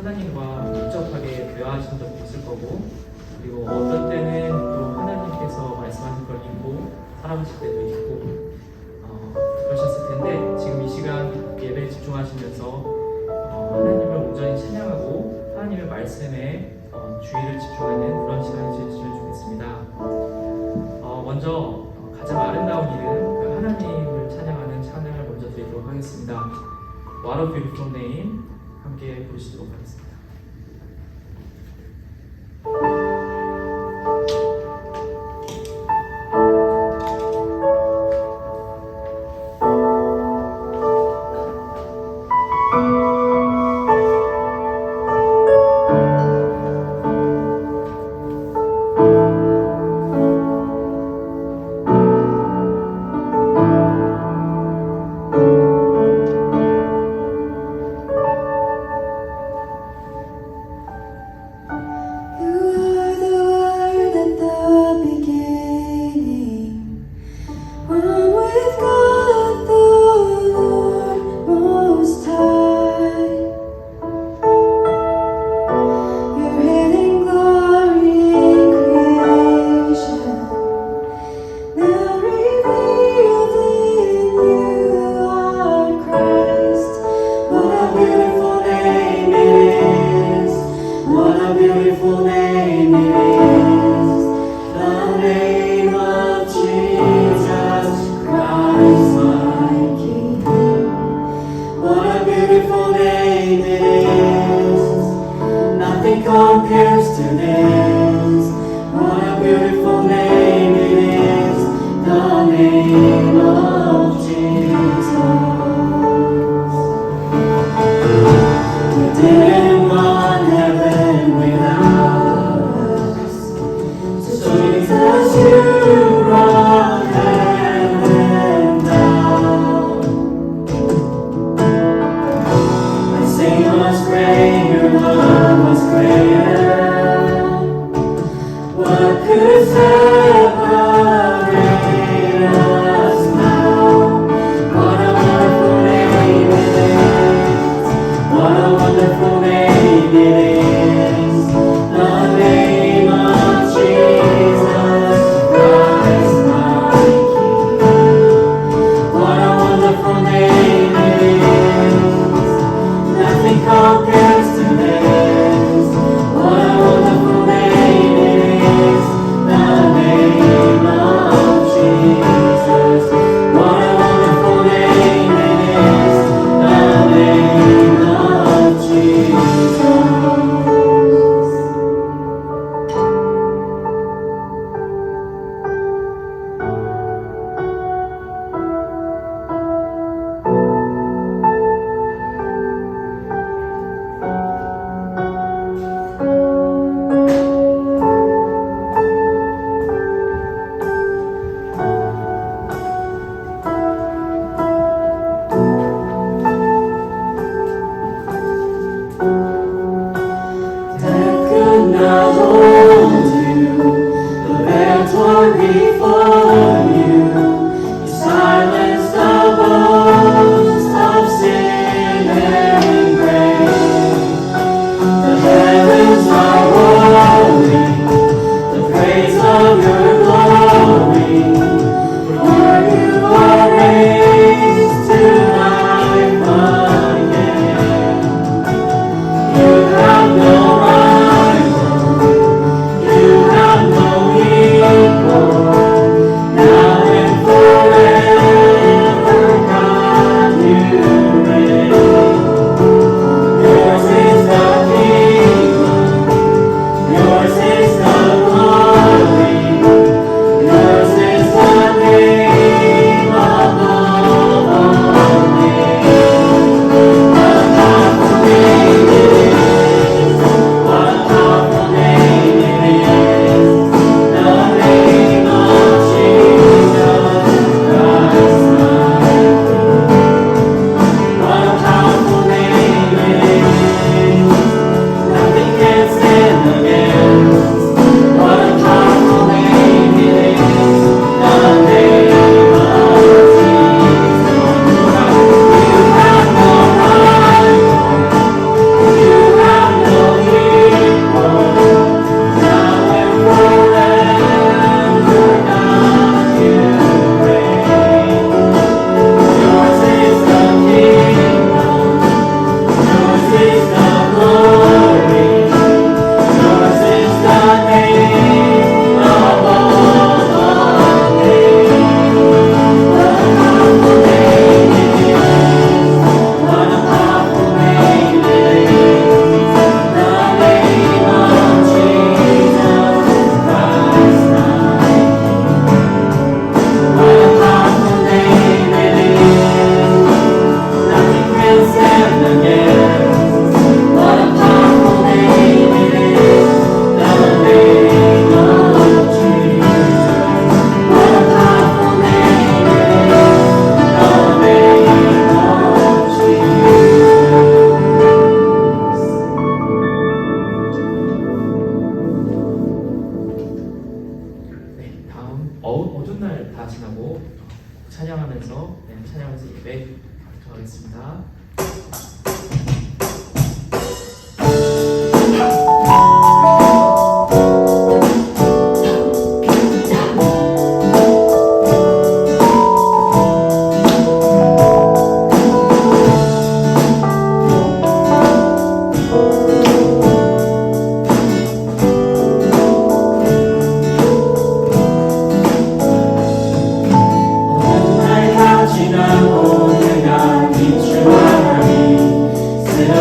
하나님과 밀접하게 대화하신 적도 있을 거고, 그리고 어떤 때는 또 하나님께서 말씀하신 걸 읽고 살아가실 때도 있고 그러셨을 텐데, 지금 이 시간 예배에 집중하시면서 하나님을 온전히 찬양하고 하나님의 말씀에 주의를 집중하는 그런 시간이 되셨으면 좋겠습니다. 먼저 가장 아름다운 이름, 그 하나님을 찬양하는 찬양을 먼저 드리도록 하겠습니다. What a beautiful name 함께 부르시도록 하겠습니다. Compares to this, what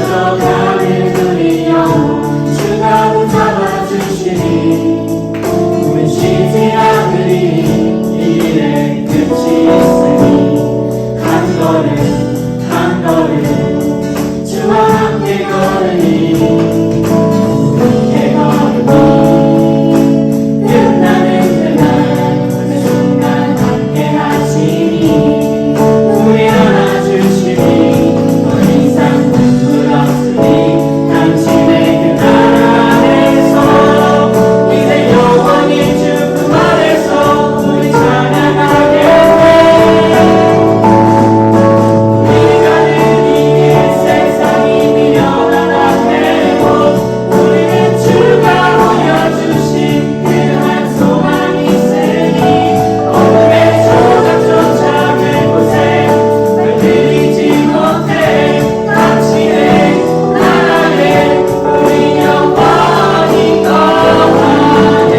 쓰러져가는 우리 영혼 주가 붙잡아 주시니 우리 쉬지 않으리 이 길에 끝이 있으니 한 걸음 한 걸음 주와 함께 걸으니 우리의 걸음이 끝나는 그날 그 순간 함께 하시니 우리 안아주시니 더 이상 눈물 없으니 당신의 그 나라 안에서 이제 영원히 주 그 말에서 우리 찬양하게 돼 우리가 느끼는 세상이 미련한 앞에도 우리는 주가 보여주신 그한 소망이 있으니 어둠의 조각조차 그곳에 물들이지 못해 당신의 나라에 우리 영원히 거하네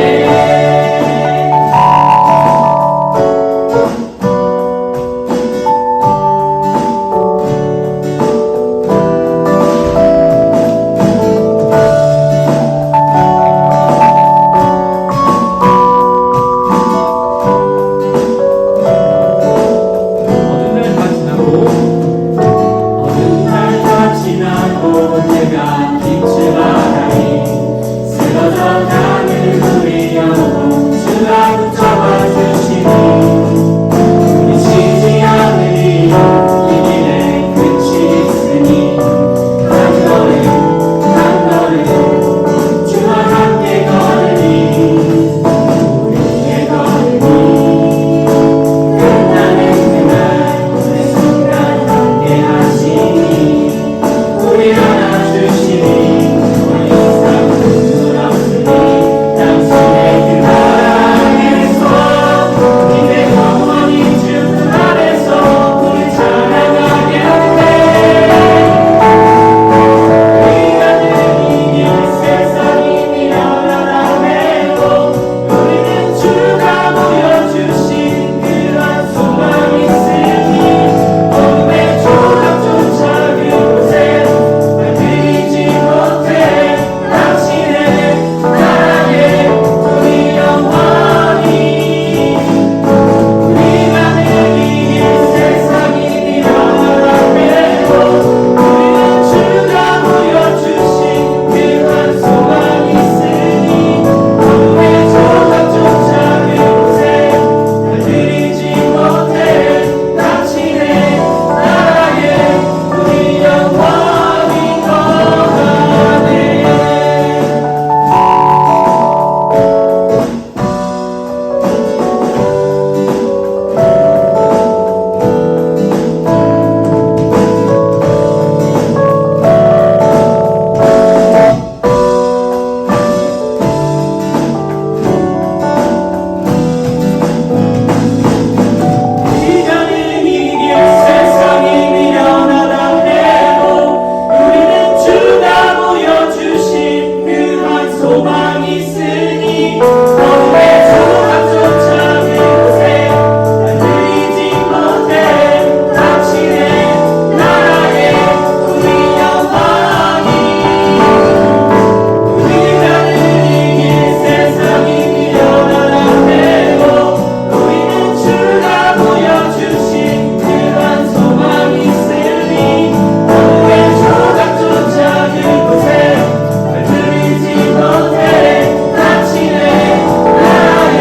어느 날 다 지나고 어느 날 다 지나고 내가 빛을 바라니 쓰러져가는 우리 영혼 주가 붙잡아 주시니 우리 쉬지 않으리 이 길에 끝이 있으니 한 걸음 한 걸음 주와 함께 걸으니 우리의 걸음이 끝나는 그날 그 순간 함께 하시니 우리 안아주시니 더 이상 눈물 없으니 당신의 그 나라 안에서 이제 영원히 주 그 말에서 우리 찬양하게 돼 우리가 느끼는 세상이 미련한 앞에도 우리는 주가 보여주신 그런 소망이 있으니 어둠의 조각조차 그곳에 물들이지 못해 당신의 나라에 우리 영원히 우리가 느끼는 세상이 미련한 앞에도 우리는 주가 보여주신 그런 소망이 있으니 어둠의 조각조차 그곳에 물들이지 못해 당신의 나라에 우리 영원히 거하네 이전은 이길 세상이 미련한 앞에도 우리는 주가 보여주신 그한 소망이 있으니 어둠의 조각조차 그곳에 물들이지 못해 당신의 나라에 우리 영원히 우리가 느끼는 세상이 미련한 앞에도 우리는 주가 보여주신 그런 소망이 있으니 어둠의 조각조차 그곳에 물들이지 못해 당신의 나라에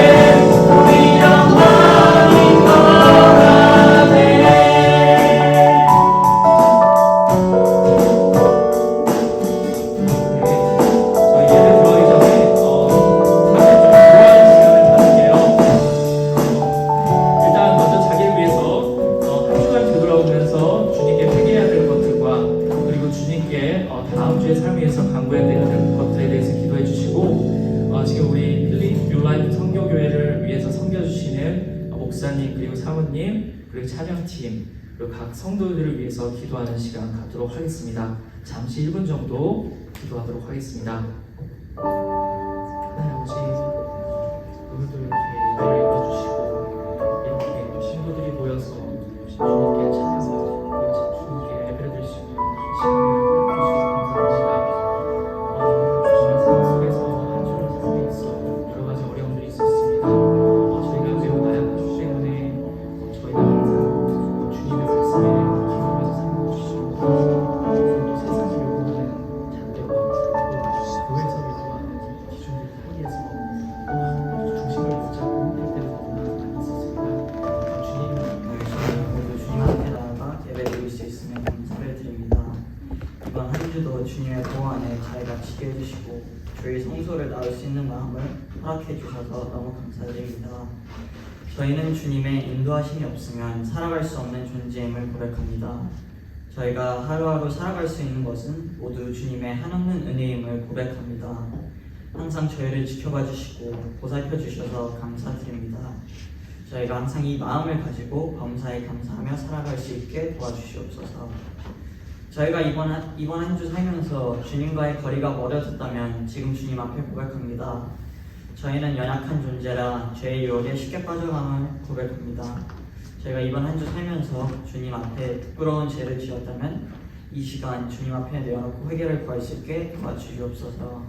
우리 영원히 거하네 저희 예배 들어가기 전에 다들 좀 좋아하는 시간을 가질게요. 일단 먼저 자기를 위해서 한 주간 되돌아오면서 주님께 회개해야 될 것들과 그리고 주님께 다음 주의 삶을 위해서 강구해야 될 것들에 대해서 기도해 주시고 지금 우리 필립 뉴라이프 선교교회를 위해서 섬겨주시는 목사님 그리고 사모님 그리고 찬양팀 그리고 각 성도들을 위해서 기도하는 시간 갖도록 하겠습니다. 잠시 1분 정도 기도하도록 하겠습니다. 하나님 아버지 오늘도 이렇게 예배를 이끌어주시고 이렇게 또 신도들이 모여서 주님께 찬양하고 주님께 예배를 드릴 수 있는 시간을 주시고 이번 한 주도 주님의 보호 안에 잘 갇히게 해주시고 저희 성소를 나올 수 있는 마음을 허락해 주셔서 너무 감사드립니다. 저희는 주님의 인도하심이 없으면 살아갈 수 없는 존재임을 고백합니다. 저희가 하루하루 살아갈 수 있는 것은 모두 주님의 한없는 은혜임을 고백합니다. 항상 저희를 지켜봐 주시고 보살펴 주셔서 감사드립니다. 저희가 항상 이 마음을 가지고 범사에 감사하며 살아갈 수 있게 도와주시옵소서. 저희가 이번 한 주 살면서 주님과의 거리가 멀어졌다면 지금 주님 앞에 고백합니다. 저희는 연약한 존재라 죄의 유혹에 쉽게 빠져감을 고백합니다. 저희가 이번 한 주 살면서 주님 앞에 부끄러운 죄를 지었다면 이 시간 주님 앞에 내어놓고 회개를 구할 수 있게 도와주시옵소서.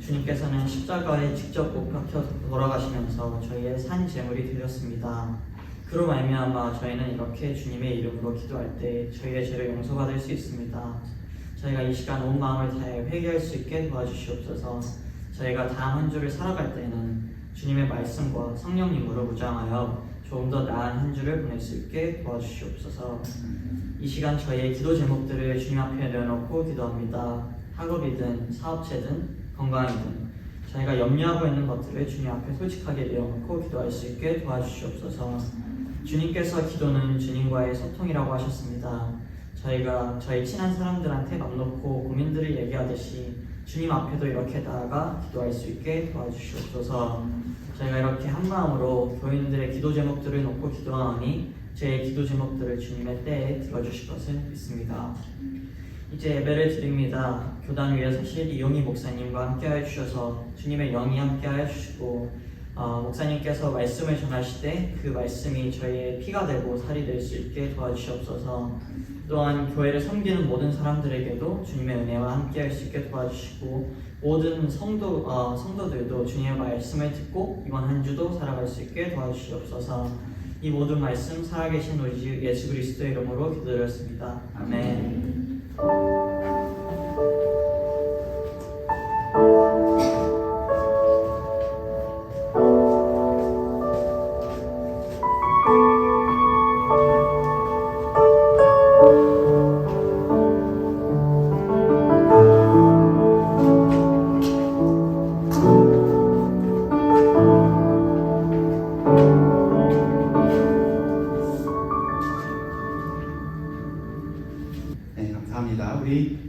주님께서는 십자가에 직접 못 박혀 돌아가시면서 저희의 산 제물이 되셨습니다. 그로 말미암아 저희는 이렇게 주님의 이름으로 기도할 때 저희의 죄를 용서받을 수 있습니다. 저희가 이 시간 온 마음을 다해 회개할 수 있게 도와주시옵소서. 저희가 다음 한 주를 살아갈 때는 주님의 말씀과 성령님으로 무장하여 조금 더 나은 한 주를 보낼 수 있게 도와주시옵소서. 이 시간 저희의 기도 제목들을 주님 앞에 내어놓고 기도합니다. 학업이든 사업체든 건강이든 저희가 염려하고 있는 것들을 주님 앞에 솔직하게 내어놓고 기도할 수 있게 도와주시옵소서. 주님께서 기도는 주님과의 소통이라고 하셨습니다. 저희가 저희 친한 사람들한테 맘 놓고 고민들을 얘기하듯이 주님 앞에도 이렇게 나아가 기도할 수 있게 도와주시옵소서. 저희가 이렇게 한 마음으로 교인들의 기도 제목들을 놓고 기도하니 제 기도 제목들을 주님의 때에 들어주실 것을 믿습니다. 이제 예배를 드립니다. 교단 위에 서실 이용희 목사님과 함께하여 주셔서 주님의 영이 함께하여 주시고 목사님께서 말씀을 전하실 때 그 말씀이 저희의 피가 되고 살이 될 수 있게 도와주시옵소서. 또한 교회를 섬기는 모든 사람들에게도 주님의 은혜와 함께할 수 있게 도와주시고 모든 성도들도 주님의 말씀을 듣고 이번 한 주도 살아갈 수 있게 도와주시옵소서. 이 모든 말씀 살아계신 우리 주 예수 그리스도의 이름으로 기도드렸습니다. 아멘.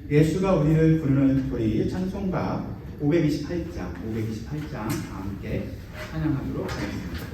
예수가 우리를 부르는 소리 찬송가 528장 함께 찬양하도록 하겠습니다.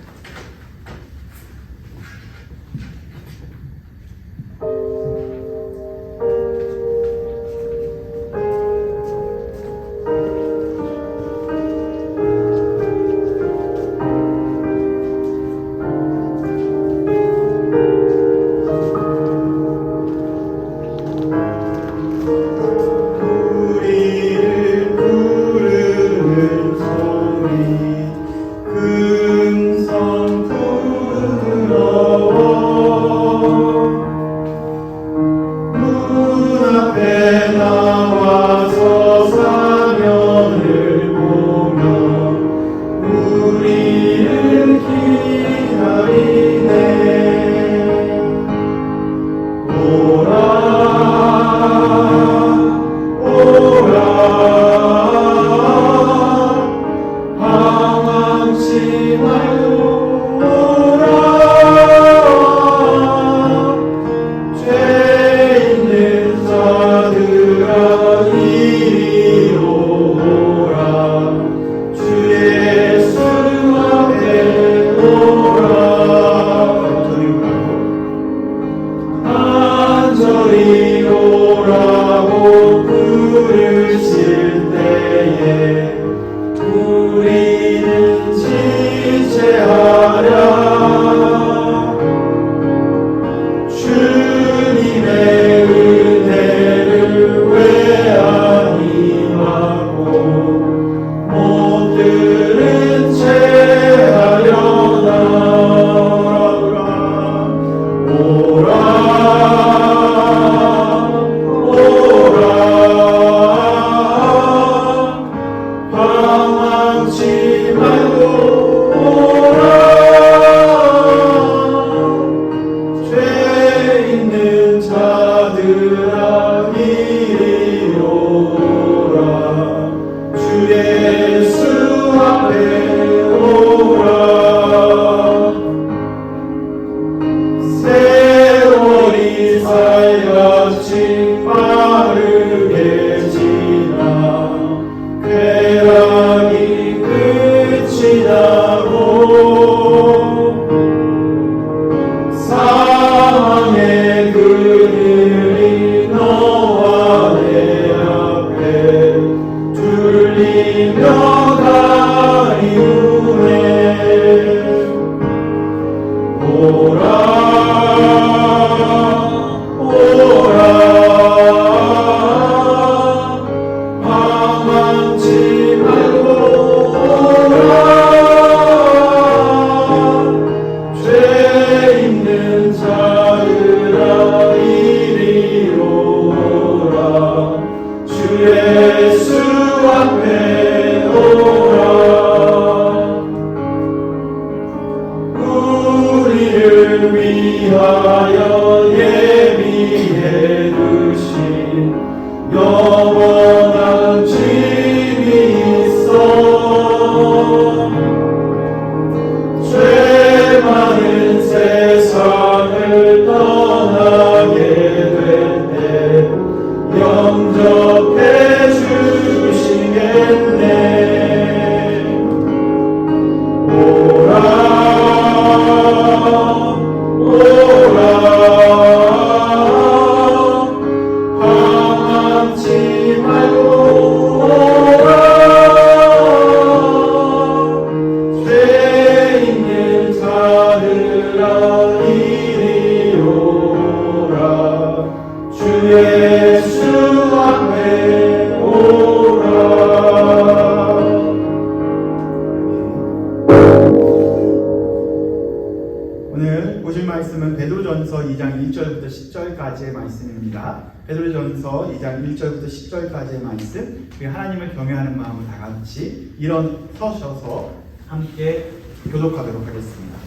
10절까지의 말씀입니다. 베드로전서 2장 1절부터 10절까지의 말씀, 그리고 하나님을 경외하는 마음을 다 같이 일어서셔서 함께 교독하도록 하겠습니다.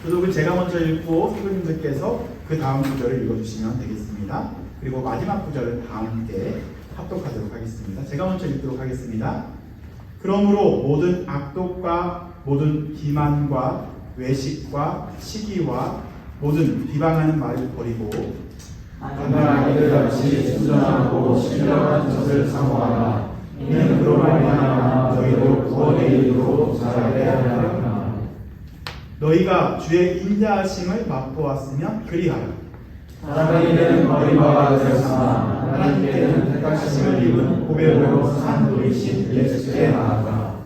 교독은 제가 먼저 읽고 선생님들께서 그 다음 구절을 읽어주시면 되겠습니다. 그리고 마지막 구절은 다 함께 합독하도록 하겠습니다. 제가 먼저 읽도록 하겠습니다. 그러므로 모든 악독과 모든 기만과 외식과 시기와 모든 비방하는 말을 버리고 아이들 같이 순전하고 신령한 것을 사모하라. 이는 그로 말미암아 너희도 구원에 이르도록 자라게 하리라. 너희가 주의 인자하심을 맛보았으면 그리하라. 사람에게는 머리마가 되었으나 하나님께는 택하심을 입은 고백으로 산 돌이신 예수께 나아가.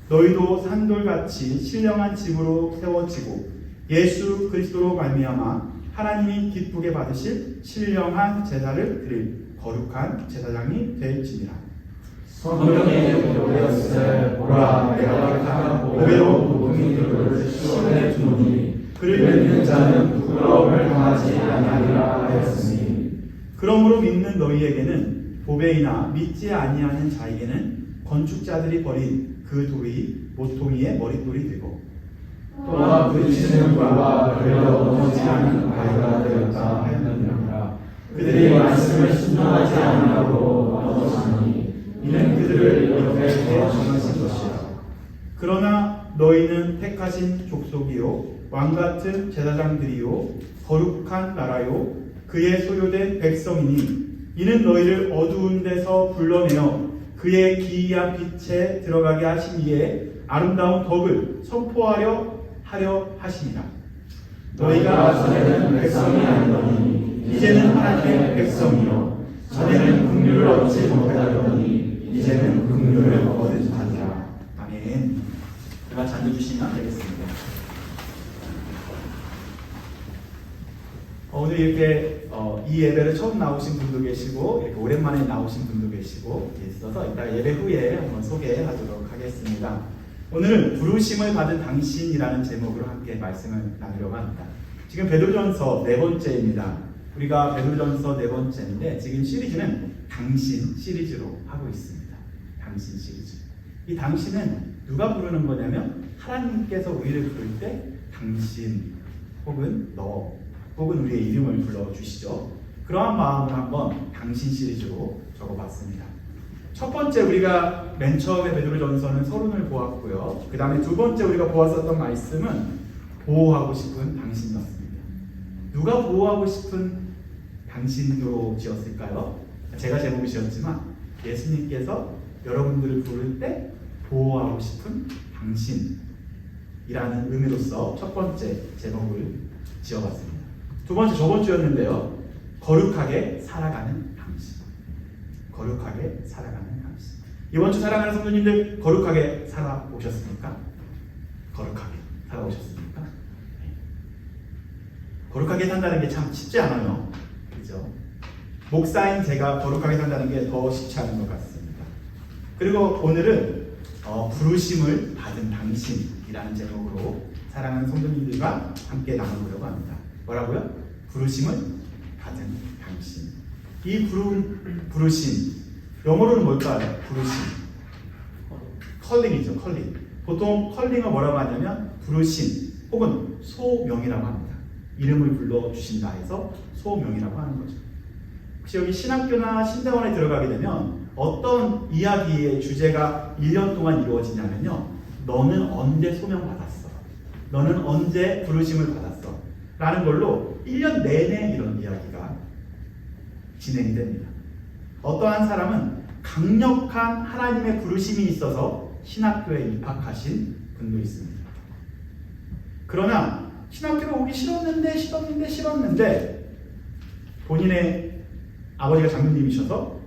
너희도 산돌같이 신령한 집으로 세워지고 예수 그리스도로 말미암아 하나님이 기쁘게 받으실 신령한 제사를 드릴 거룩한 제사장이 될지니라. 성경에 기록되었을 보라 내가 택한 보배로 모든 이들을 시온에 두노니 그를 믿는 자는 부끄러움을 당하지 아니하리라 하였으니. 그러므로 믿는 너희에게는 보배이나 믿지 아니하는 자에게는 건축자들이 버린 그 돌이 모퉁이의 머릿돌이 되고 또한 부딪히는 불과 걸려 넘어지지 않는 바위가 되었다 하였느니라. 그들이 말씀을 순종하지 아니하고 넘어지니 이는 그들을 이렇게 정하신 것이라. 그러나 너희는 택하신 족속이요 왕같은 제사장들이요 거룩한 나라요 그의 소유된 백성이니 이는 너희를 어두운 데서 불러내어 그의 기이한 빛에 들어가게 하신 이의 아름다운 덕을 선포하려 하심이라. 너희가 전에는 백성이 아니더니 이제는 하나님의 백성이요 전에는 긍휼을 얻지 못하더니 이제는 긍휼을 얻으리라. 아멘. 제가 잔도 주시면 되겠습니다. 오늘 이렇게 이 예배를 처음 나오신 분도 계시고 이렇게 오랜만에 나오신 분도 계시고 있어서 이따 예배 후에 한번 소개하도록 하겠습니다. 오늘은 부르심을 받은 당신이라는 제목으로 함께 말씀을 나누려고 합니다. 지금 베드로전서 네 번째입니다. 우리가 베드로전서 네 번째인데 지금 시리즈는 당신 시리즈로 하고 있습니다. 당신 시리즈. 이 당신은 누가 부르는 거냐면 하나님께서 우리를 부를 때 당신 혹은 너 혹은 우리의 이름을 불러주시죠. 그러한 마음을 한번 당신 시리즈로 적어봤습니다. 첫 번째 우리가 맨 처음에 베드로전서는 서론을 보았고요. 그 다음에 두 번째 우리가 보았었던 말씀은 보호하고 싶은 당신이었습니다. 누가 보호하고 싶은 당신으로 지었을까요? 제가 제목을 지었지만 예수님께서 여러분들을 부를 때 보호하고 싶은 당신이라는 의미로서 첫 번째 제목을 지어봤습니다. 두 번째 저번 주였는데요. 거룩하게 살아가는 당신. 거룩하게 살아가는 당신. 이번 주 사랑하는 성도님들 거룩하게 살아오셨습니까? 거룩하게 살아오셨습니까? 네. 거룩하게 산다는 게 참 쉽지 않아요. 그죠? 목사인 제가 거룩하게 산다는 게 더 쉽지 않은 것 같습니다. 그리고 오늘은 부르심을 받은 당신이라는 제목으로 사랑하는 성도님들과 함께 나누려고 합니다. 뭐라고요? 부르심을 받은 당신. 이 부르심 영어로는 뭘까요? 부르심 컬링이죠. 컬링. 보통 컬링을 뭐라고 하냐면 부르심 혹은 소명이라고 합니다. 이름을 불러주신다 해서 소명이라고 하는 거죠. 혹시 여기 신학교나 신대원에 들어가게 되면 어떤 이야기의 주제가 1년 동안 이루어지냐면요. 너는 언제 소명받았어? 너는 언제 부르심을 받았어? 라는 걸로 1년 내내 이런 이야기가 진행이 됩니다. 어떠한 사람은 강력한 하나님의 부르심이 있어서 신학교에 입학하신 분도 있습니다. 그러나 신학교를 오기 싫었는데 본인의 아버지가 장로님이셔서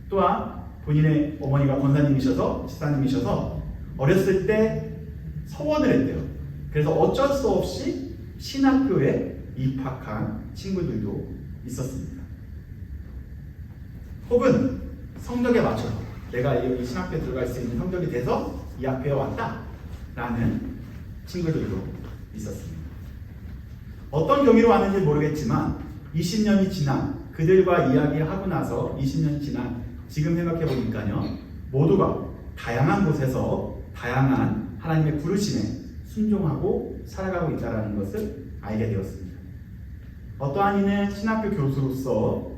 또한 본인의 어머니가 권사님이셔서 집사님이셔서 어렸을 때 서원을 했대요. 그래서 어쩔 수 없이 신학교에 입학한 친구들도 있었습니다. 혹은 성적에 맞춰서 내가 이 신학교에 들어갈 수 있는 성적이 돼서 이 학교에 왔다라는 친구들도 있었습니다. 어떤 경위로 왔는지 모르겠지만 20년이 지난 그들과 이야기하고 나서 20년이 지난 지금 생각해 보니까요, 모두가 다양한 곳에서 다양한 하나님의 부르심에 순종하고 살아가고 있다는 것을 알게 되었습니다. 어떠한 이는 신학교 교수로서,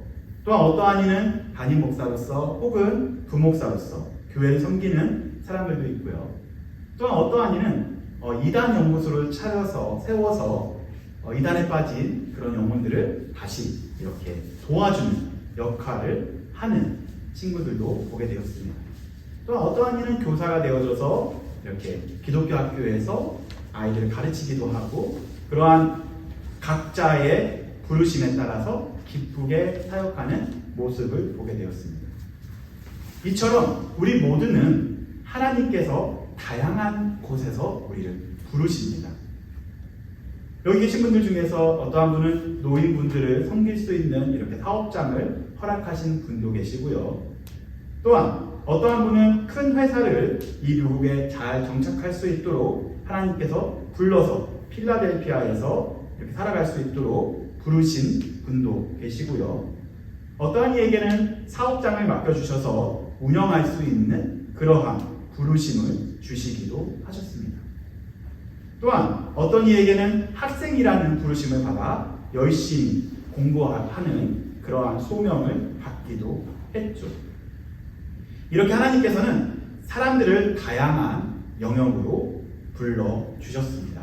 또한 어떠한 이는 담임 목사로서 혹은 부목사로서 교회를 섬기는 사람들도 있고요. 또한 어떠한 이는 이단 연구소를 세워서 이단에 빠진 그런 영혼들을 다시 이렇게 도와주는 역할을 하는 친구들도 보게 되었습니다. 또한 어떠한 이는 교사가 되어져서 이렇게 기독교 학교에서 아이들을 가르치기도 하고 그러한 각자의 부르심에 따라서 기쁘게 사역하는 모습을 보게 되었습니다. 이처럼 우리 모두는 하나님께서 다양한 곳에서 우리를 부르십니다. 여기 계신 분들 중에서 어떠한 분은 노인분들을 섬길 수 있는 이렇게 사업장을 허락하신 분도 계시고요. 또한 어떠한 분은 큰 회사를 이 미국에 잘 정착할 수 있도록 하나님께서 불러서 필라델피아에서 이렇게 살아갈 수 있도록 부르신 분도 계시고요. 어떠한 이에게는 사업장을 맡겨주셔서 운영할 수 있는 그러한 부르심을 주시기도 하셨습니다. 또한 어떤 이에게는 학생이라는 부르심을 받아 열심히 공부하는 그러한 소명을 받기도 했죠. 이렇게 하나님께서는 사람들을 다양한 영역으로 불러주셨습니다.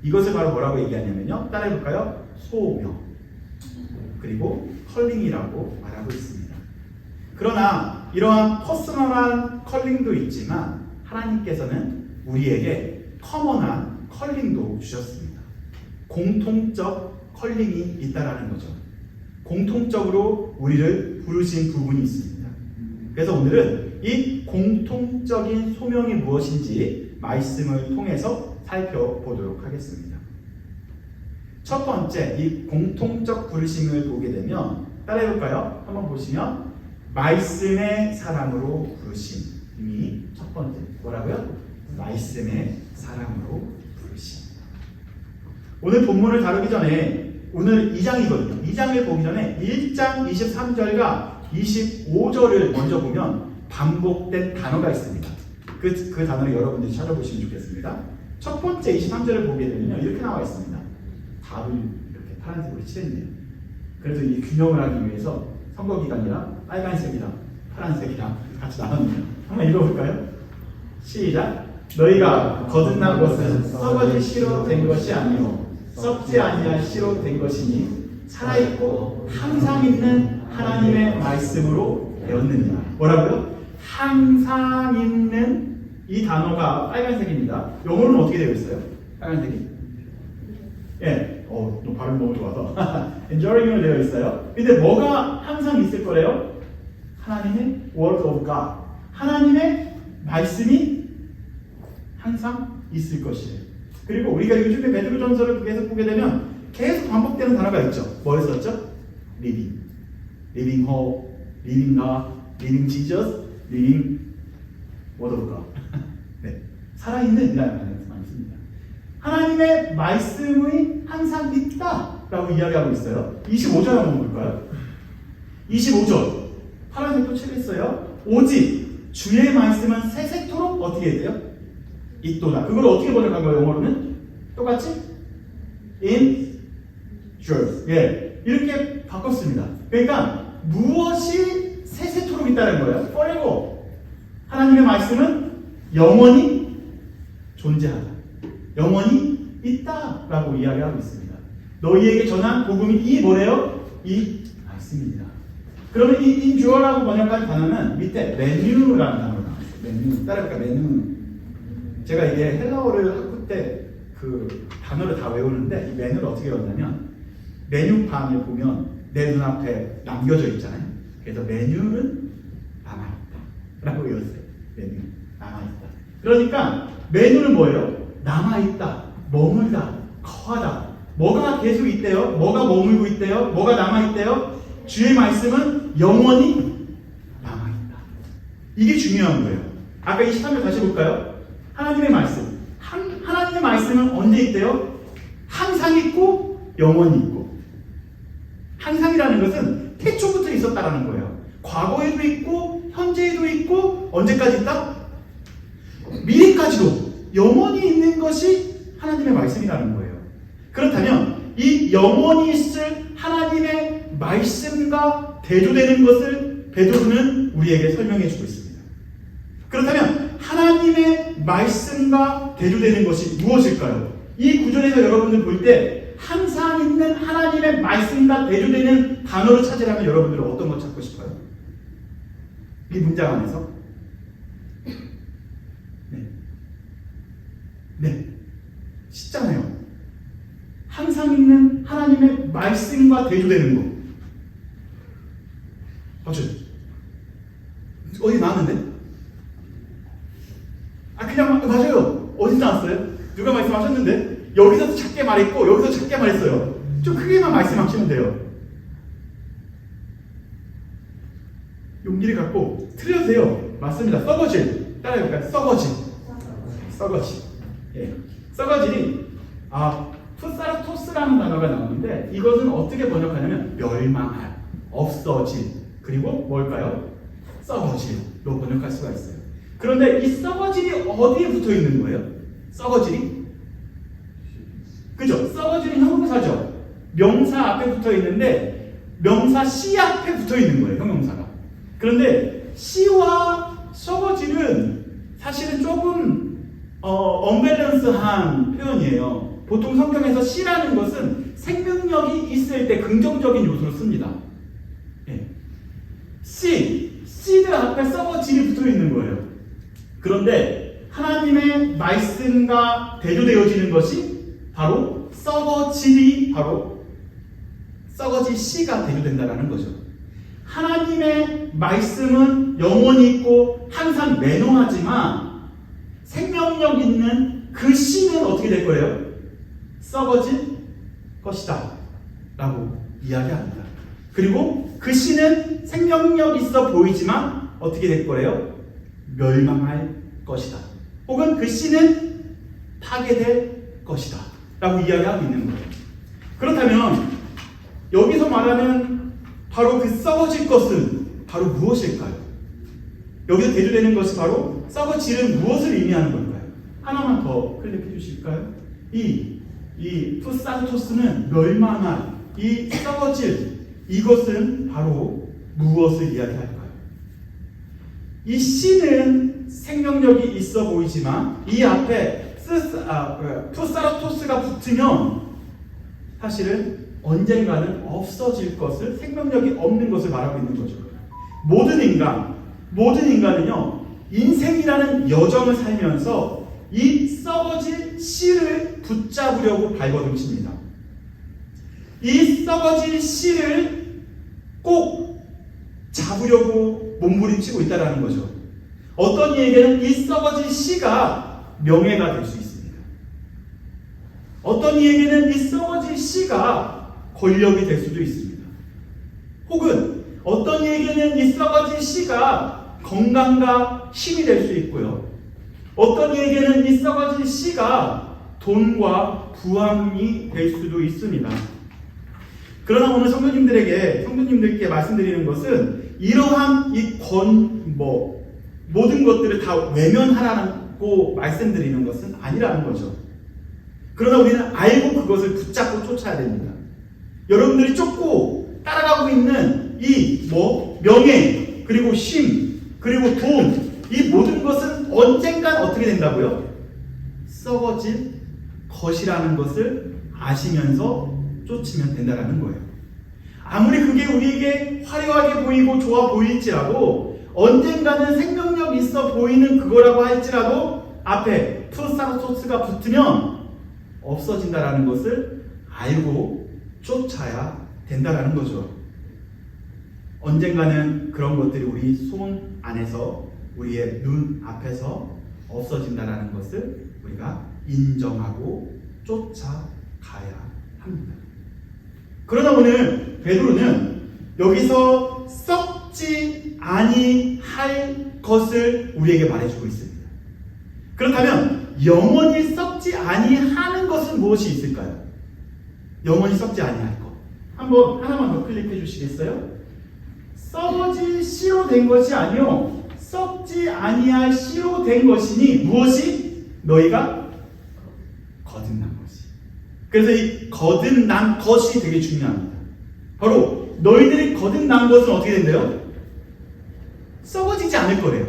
이것을 바로 뭐라고 얘기하냐면요, 따라해볼까요? 소명, 그리고 컬링이라고 말하고 있습니다. 그러나 이러한 퍼스널한 컬링도 있지만 하나님께서는 우리에게 커먼한 컬링도 주셨습니다. 공통적 컬링이 있다라는 거죠. 공통적으로 우리를 부르신 부분이 있습니다. 그래서 오늘은 이 공통적인 소명이 무엇인지 말씀을 통해서 살펴보도록 하겠습니다. 첫 번째, 이 공통적 부르심을 보게 되면 따라해볼까요? 한번 보시면 말씀의 사람으로 부르심이 첫 번째. 뭐라고요? 말씀의 사람으로 부르심. 오늘 본문을 다루기 전에 오늘 2장이거든요. 2장을 보기 전에 1장 23절과 25절을 먼저 보면 반복된 단어가 있습니다. 그 단어를 여러분들이 찾아보시면 좋겠습니다. 첫 번째 23절을 보게 되면요, 이렇게 나와 있습니다. 답을 이렇게 파란색으로 칠했네요. 그래서 이 균형을 하기 위해서 선거기간이랑 빨간색이랑 파란색이랑 같이 나눴네요. 한번 읽어볼까요? 시작. 너희가 거듭난 것은 썩어질 씨로 된 것이 아니요 썩지 아니할 씨로 된 것이니 살아있고 항상 있는 하나님의 말씀으로 되었느니라. 뭐라고요? 항상 있는, 이 단어가 빨간색입니다. 영어로는 어떻게 되어 있어요? 빨간색이? 예, 발음 너무 좋아서 enduring으로 되어 있어요. 근데 뭐가 항상 있을 거래요? 하나님의 word of God, 하나님의 말씀이 항상 있을 것이에요. 그리고 우리가 요즘에 베드로전서를 계속 보게 되면 계속 반복되는 단어가 있죠. 뭐였었죠? living, living hope, living God, living Jesus, living word of God. 네, 살아있는 이라는 단어를 많이 씁니다. 하나님의 말씀이 항상 있다라고 이야기하고 있어요. 25절 한번 볼까요? 25절 파란색도 칠했어요. 오직 주의 말씀은 세세토록 어떻게 해야 돼요? 있도다. 그걸 어떻게 번역한 거예요? 영어로는? 똑같이? endures. 예, 이렇게 바꿨습니다. 그러니까 무엇이 세세토록 있다는 거예요? forever. 하나님의 말씀은 영원히 존재하다, 영원히 있다라고 이야기하고 있습니다. 너희에게 전한 복음이 이 뭐래요? 이 말씀입니다. 그러면 이 endure라고 번역한 단어는 밑에 renew라는 단어가 나왔어요. renew. 따라할까? renew. 제가 이게 헬라어를 학부 때 그 단어를 다 외우는데 이 메뉴를 어떻게 외웠냐면 메뉴판을 보면 내 눈앞에 남겨져 있잖아요. 그래서 메뉴는 남아있다 라고 외웠어요. 메뉴, 남아있다. 그러니까 메뉴는 뭐예요? 남아있다, 머물다, 거하다. 뭐가 계속 있대요? 뭐가 머물고 있대요? 뭐가 남아있대요? 주의 말씀은 영원히 남아있다. 이게 중요한 거예요. 아까 23절 다시 볼까요? 하나님의 말씀. 하나님의 말씀은 언제 있대요? 항상 있고 영원히 있고. 말씀이라는 것은 태초부터 있었다라는 거예요. 과거에도 있고 현재에도 있고 언제까지 있다? 미래까지도 영원히 있는 것이 하나님의 말씀이라는 거예요. 그렇다면 이 영원히 있을 하나님의 말씀과 대조되는 것을 베드로는 우리에게 설명해 주고 있습니다. 그렇다면 하나님의 말씀과 대조되는 것이 무엇일까요? 이 구절에서 여러분들 볼 때 항상 있는 하나님의 말씀과 대조되는 단어를 찾으려면 여러분들은 어떤 거 찾고 싶어요? 이 문장 안에서? 네. 쉽잖아요. 항상 있는 하나님의 말씀과 대조되는 거. 맞죠? 어디 나왔는데? 그냥 맞아요. 어디 나왔어요? 누가 말씀하셨는데? 여기서도 작게 말했고 여기서 작게 말했어요. 좀 크게만 말씀하시면 돼요. 용기를 갖고 틀려도 돼요. 맞습니다. 썩어질. 따라해볼까요? 썩어질. 예. 썩어질이 투사르토스라는 단어가 나오는데 이것은 어떻게 번역하냐면 멸망할, 없어질, 그리고 뭘까요? 썩어질로 번역할 수가 있어요. 그런데 이 썩어질이 어디에 붙어 있는 거예요? 썩어질이? 그죠? 썩어질은 형용사죠. 명사 앞에 붙어 있는데 명사 씨 앞에 붙어 있는 거예요. 형용사가. 그런데 씨와 썩어질은 사실은 조금 언밸런스한 표현이에요. 보통 성경에서 씨라는 것은 생명력이 있을 때 긍정적인 요소를 씁니다. 예. 씨드 앞에 썩어질이 붙어 있는 거예요. 그런데 하나님의 말씀과 대조되어지는 것이 바로 썩어질이 바로 썩어질 씨가 대조된다는 거죠. 하나님의 말씀은 영원히 있고 항상 매너하지만 생명력 있는 그 씨는 어떻게 될 거예요? 썩어질 것이다 라고 이야기합니다. 그리고 그 씨는 생명력 있어 보이지만 어떻게 될 거예요? 멸망할 것이다. 혹은 그 씨는 파괴될 것이다 라고 이야기하고 있는 거예요. 그렇다면 여기서 말하는 바로 그 썩어질 것은 바로 무엇일까요? 여기서 대조되는 것이 바로 썩어질은 무엇을 의미하는 걸까요? 하나만 더 클릭해 주실까요? 이 투사르토스는 멸망한 이 썩어질 이것은 바로 무엇을 이야기할까요? 이 씨는 생명력이 있어 보이지만 이 앞에 투사르토스가 붙으면 사실은 언젠가는 없어질 것을, 생명력이 없는 것을 말하고 있는 거죠. 모든 인간은요 인생이라는 여정을 살면서 이 썩어질 씨를 붙잡으려고 발버둥칩니다. 이 썩어질 씨를 꼭 잡으려고 몸부림치고 있다는 거죠. 어떤 이에게는 이 썩어질 씨가 명예가 될 수 있습니다. 어떤 이에게는 이 썩어질 씨가 권력이 될 수도 있습니다. 혹은 어떤 이에게는 이 썩어질 씨가 건강과 힘이 될 수 있고요. 어떤 이에게는 이 썩어질 씨가 돈과 부함이 될 수도 있습니다. 그러나 오늘 성도님들께 말씀드리는 것은 이러한 모든 것들을 다 외면하라고 말씀드리는 것은 아니라는 거죠. 그러나 우리는 알고 그것을 붙잡고 쫓아야 됩니다. 여러분들이 쫓고 따라가고 있는 이 명예, 그리고 힘, 그리고 돈, 이 모든 것은 언젠간 어떻게 된다고요? 썩어질 것이라는 것을 아시면서 쫓으면 된다는 거예요. 아무리 그게 우리에게 화려하게 보이고 좋아 보일지라도 언젠가는 생명력 있어 보이는 그거라고 할지라도 앞에 투사르토스가 붙으면 없어진다라는 것을 알고 쫓아야 된다라는 거죠. 언젠가는 그런 것들이 우리 손 안에서, 우리의 눈 앞에서 없어진다라는 것을 우리가 인정하고 쫓아가야 합니다. 그러나 오늘 베드로는 여기서 썩지 아니할 것을 우리에게 말해주고 있습니다. 그렇다면 영원히 썩지 아니하는 것은 무엇이 있을까요? 영원히 썩지 아니할 것. 한번 하나만 더 클릭해 주시겠어요? 썩어질 씨로 된 것이 아니요 썩지 아니할 씨로 된 것이니 무엇이? 너희가 거듭난 것이. 그래서 이 거듭난 것이 되게 중요합니다. 바로 너희들이 거듭난 것은 어떻게 된대요? 썩어지지 않을 거래요.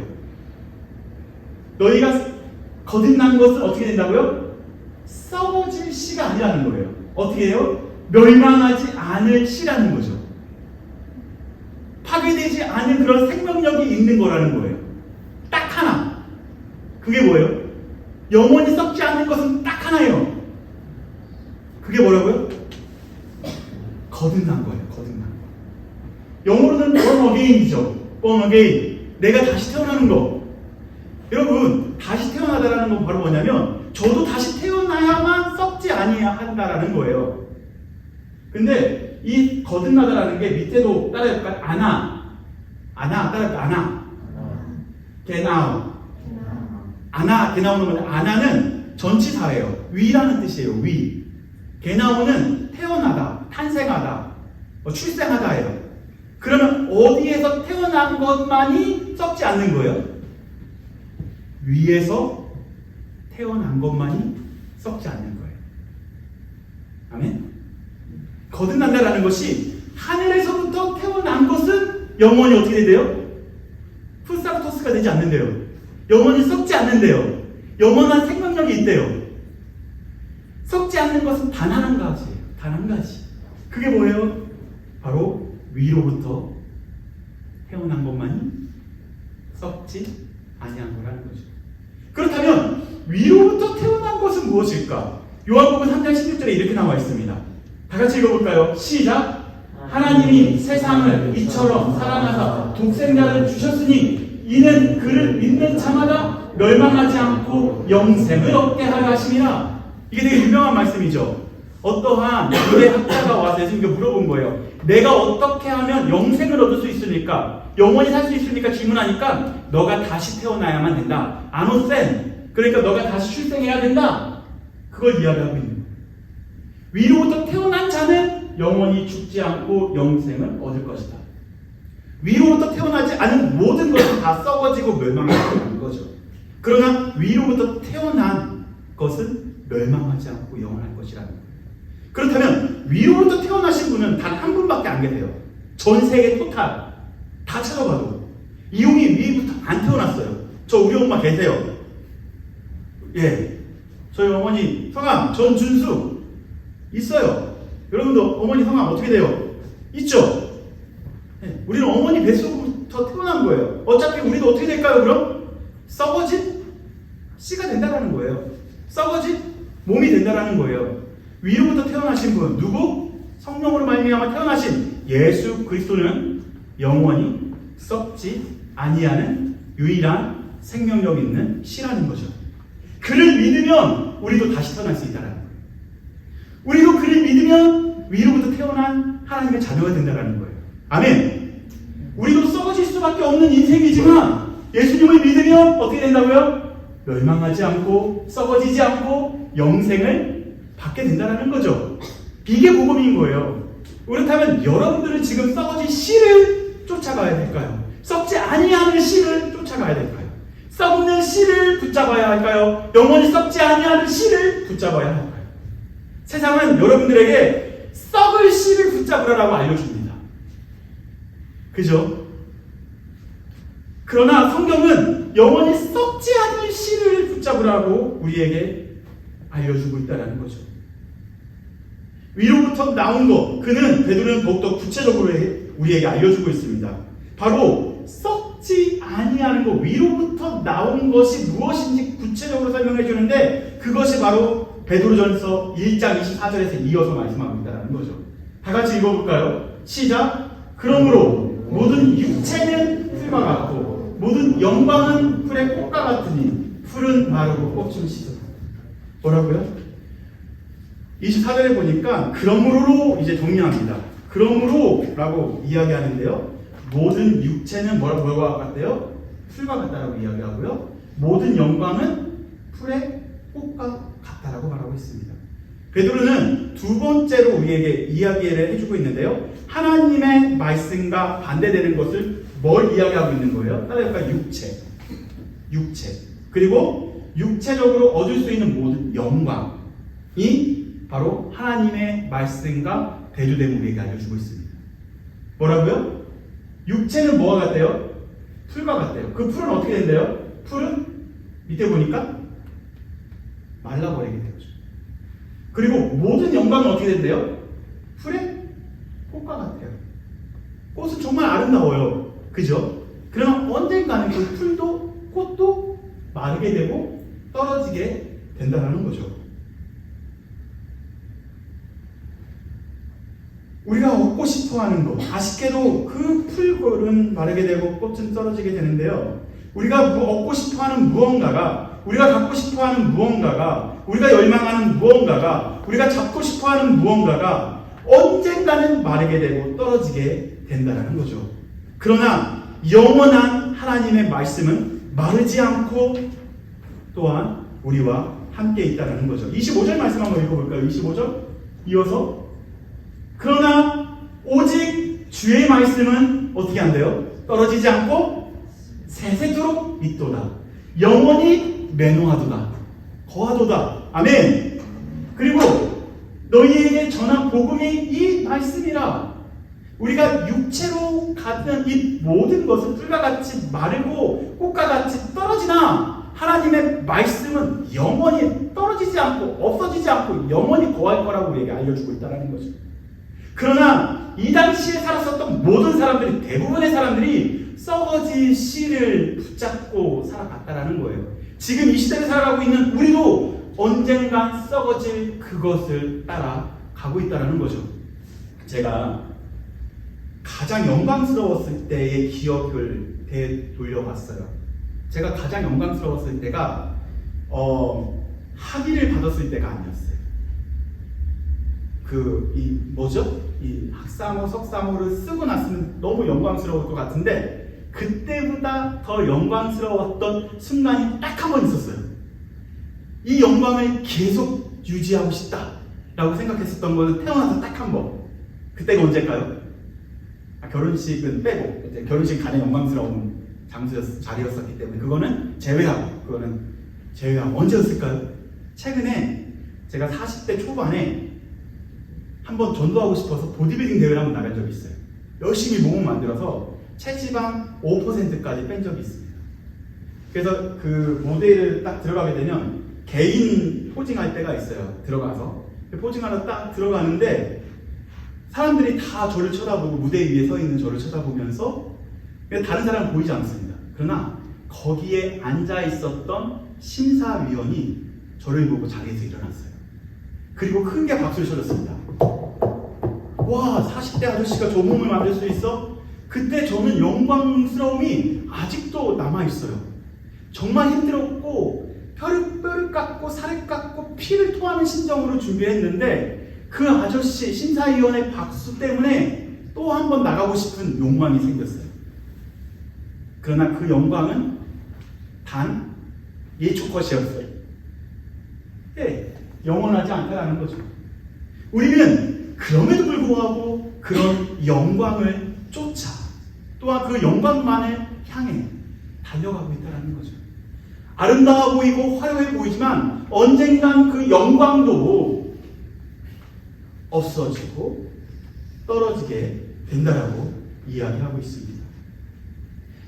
너희가 거듭난 것은 어떻게 된다고요? 썩어질 씨가 아니라는 거예요. 어떻게 해요? 멸망하지 않을 씨라는 거죠. 파괴되지 않은 그런 생명력이 있는 거라는 거예요. 딱 하나. 그게 뭐예요? 영원히 썩지 않는 것은 딱 하나예요. 그게 뭐라고요? 거듭난 거예요. 거듭난 거. 영어로는 born again이죠. born again. 내가 다시 태어나는 거. 여러분, 다시 태어나다라는 건 바로 뭐냐면 저도 다시 태어나야만 썩지 아니한다라는 거예요. 근데 이 거듭나다라는 게 밑에도 따라해볼까요? 따라해볼까요? get out. get out은 뭐냐? 아나는 전치사예요. 위라는 뜻이에요. 위. get out은 태어나다, 탄생하다, 출생하다예요. 그러면 어디에서 태어난 것만이 썩지 않는 거예요? 위에서 태어난 것만이 썩지 않는 거예요. 아멘? 거듭난다라는 것이 하늘에서부터 태어난 것은 영원히 어떻게 돼요? 푸사토스가 되지 않는데요. 영원히 썩지 않는데요. 영원한 생명력이 있대요. 썩지 않는 것은 단 한 가지예요. 단 한 가지. 그게 뭐예요? 바로 위로부터 태어난 것만이 썩지 아니한 거라는 거죠. 그렇다면 위로부터 태어난 것은 무엇일까? 요한복음 3장 16절에 이렇게 나와 있습니다. 다 같이 읽어볼까요? 시작! 하나님이 세상을 이처럼 사랑하사 독생자를 주셨으니 이는 그를 믿는 자마다 멸망하지 않고 영생을 얻게 하려 하심이라. 이게 되게 유명한 말씀이죠. 어떠한 유대 학자가 와서 예수님께 물어본 거예요. 내가 어떻게 하면 영생을 얻을 수 있습니까? 영원히 살 수 있습니까? 질문하니까 너가 다시 태어나야만 된다. 아노센. 그러니까 너가 다시 출생해야 된다. 그걸 이야기하고 있는 거예요. 위로부터 태어난 자는 영원히 죽지 않고 영생을 얻을 것이다. 위로부터 태어나지 않은 모든 것은 다 썩어지고 멸망하는 거죠. 그러나 위로부터 태어난 것은 멸망하지 않고 영원할 것이라는 거예요. 그렇다면 위로부터 태어나신 분은 단 한 분밖에 안 계세요. 전 세계 토탈 다 찾아봐도 이용이 위부터 안 태어났어요. 저 우리 엄마 계세요. 예, 저희 어머니 성함 전준수 있어요. 여러분도 어머니 성함 어떻게 돼요? 있죠? 예, 우리는 어머니 뱃속부터 태어난 거예요. 어차피 우리도 어떻게 될까요? 그럼 썩어진 씨가 된다는 거예요. 썩어진 몸이 된다는 거예요. 위로부터 태어나신 분 누구? 성령으로 말미암아 태어나신 예수 그리스도는 영원히 썩지 아니하는 유일한 생명력 있는 씨라는 거죠. 그를 믿으면 우리도 다시 태어날 수 있다는 거예요. 우리도 그를 믿으면 위로부터 태어난 하나님의 자녀가 된다는 거예요. 아멘. 우리도 썩어질 수밖에 없는 인생이지만 예수님을 믿으면 어떻게 된다고요? 멸망하지 않고 썩어지지 않고 영생을 받게 된다는 거죠. 이게 복음인 거예요. 그렇다면 여러분들은 지금 썩어질 씨를 쫓아가야 될까요? 썩지 아니하는 씨를 쫓아가야 될까요? 썩는 씨를 붙잡아야 할까요? 영원히 썩지 아니하는 씨를 붙잡아야 할까요? 세상은 여러분들에게 썩을 씨를 붙잡으라고 알려줍니다. 그죠? 그러나 성경은 영원히 썩지 않는 씨를 붙잡으라고 우리에게 알려주고 있다는 거죠. 위로부터 나온 것, 베드로는 더욱더 구체적으로 우리에게 알려주고 있습니다. 바로 썩지 아니하는 것, 위로부터 나온 것이 무엇인지 구체적으로 설명해 주는데 그것이 바로 베드로전서 1장 24절에서 이어서 말씀하고 있다는 거죠. 다 같이 읽어볼까요? 시작! 그러므로 모든 육체는 풀과 같고 모든 영광은 풀의 꽃과 같으니 풀은 마르고 꽃은 시들어. 뭐라고요? 24절에 보니까 그러므로로 이제 정리합니다. 그러므로라고 이야기하는데요. 모든 육체는 뭐와 같대요? 풀과 같다라고 이야기하고요. 모든 영광은 풀의 꽃과 같다라고 말하고 있습니다. 베드로는 두 번째로 우리에게 이야기를 해주고 있는데요. 하나님의 말씀과 반대되는 것을 뭘 이야기하고 있는 거예요? 따라할까? 육체. 그리고 육체적으로 얻을 수 있는 모든 영광이 바로 하나님의 말씀과 대조됨을 우리에게 알려주고 있습니다. 뭐라고요? 육체는 뭐와 같대요? 풀과 같대요. 그 풀은 어떻게 된대요? 풀은 밑에 보니까 말라버리게 되죠. 그리고 모든 영광은 어떻게 된대요? 풀의 꽃과 같아요. 꽃은 정말 아름다워요. 그죠? 그러나 언젠가는 그 풀도 꽃도 마르게 되고 떨어지게 된다는 거죠. 우리가 얻고 싶어하는 것, 아쉽게도 그 풀은 마르게 되고 꽃은 떨어지게 되는데요. 우리가 얻고 싶어하는 무언가가, 우리가 갖고 싶어하는 무언가가, 우리가 열망하는 무언가가, 우리가 잡고 싶어하는 무언가가 언젠가는 마르게 되고 떨어지게 된다는 거죠. 그러나 영원한 하나님의 말씀은 마르지 않고 또한 우리와 함께 있다는 거죠. 25절 말씀 한번 읽어볼까요? 25절 이어서 그러나 오직 주의 말씀은 어떻게 한대요? 떨어지지 않고 세세토록 믿도다. 영원히 맹호하도다. 거하도다. 아멘. 그리고 너희에게 전한 복음이 이 말씀이라. 우리가 육체로 갖는 이 모든 것은 풀과 같이 마르고 꽃과 같이 떨어지나 하나님의 말씀은 영원히 떨어지지 않고 없어지지 않고 영원히 거할 거라고 우리에게 알려주고 있다는 거죠. 그러나 이 당시에 살았었던 모든 사람들이, 대부분의 사람들이 썩어질 씨를 붙잡고 살아갔다는 거예요. 지금 이 시대를 살아가고 있는 우리도 언젠간 썩어질 그것을 따라가고 있다는 거죠. 제가 가장 영광스러웠을 때의 기억을 되돌려봤어요. 제가 가장 영광스러웠을 때가 학위를 받았을 때가 아니었어요. 이 학사모, 석사모를 쓰고 났으면 너무 영광스러울 것 같은데 그때보다 더 영광스러웠던 순간이 딱 한 번 있었어요. 이 영광을 계속 유지하고 싶다라고 생각했었던 거는 태어나서 딱 한 번. 그때가 언제일까요? 결혼식은 빼고 이제 결혼식 가장 영광스러운 자리였었기 때문에 그거는 제외하고 언제였을까요? 최근에 제가 40대 초반에 한번 전도하고 싶어서 보디빌딩 대회를 한번 나간 적이 있어요. 열심히 몸을 만들어서 체지방 5%까지 뺀 적이 있습니다. 그래서 그 무대를 딱 들어가게 되면 개인 포징할 때가 있어요. 들어가서 포징하러 딱 들어가는데 사람들이 다 저를 쳐다보고 무대 위에 서 있는 저를 쳐다보면서 다른 사람은 보이지 않습니다. 그러나 거기에 앉아 있었던 심사위원이 저를 보고 자리에서 일어났어요. 그리고 크게 박수를 쳐줬습니다. 와, 40대 아저씨가 저 몸을 만들 수 있어? 그때 저는 영광스러움이 아직도 남아있어요. 정말 힘들었고 뼈를 깎고 살을 깎고 피를 토하는 심정으로 준비했는데 그 아저씨 심사위원의 박수 때문에 또 한 번 나가고 싶은 욕망이 생겼어요. 그러나 그 영광은 단 1초 컷이었어요. 영원하지 않다라는 거죠. 우리는 그럼에도 불구하고 그런 영광을 쫓아 또한 그 영광만을 향해 달려가고 있다는 거죠. 아름다워 보이고 화려해 보이지만 언젠간 그 영광도 없어지고 떨어지게 된다라고 이야기하고 있습니다.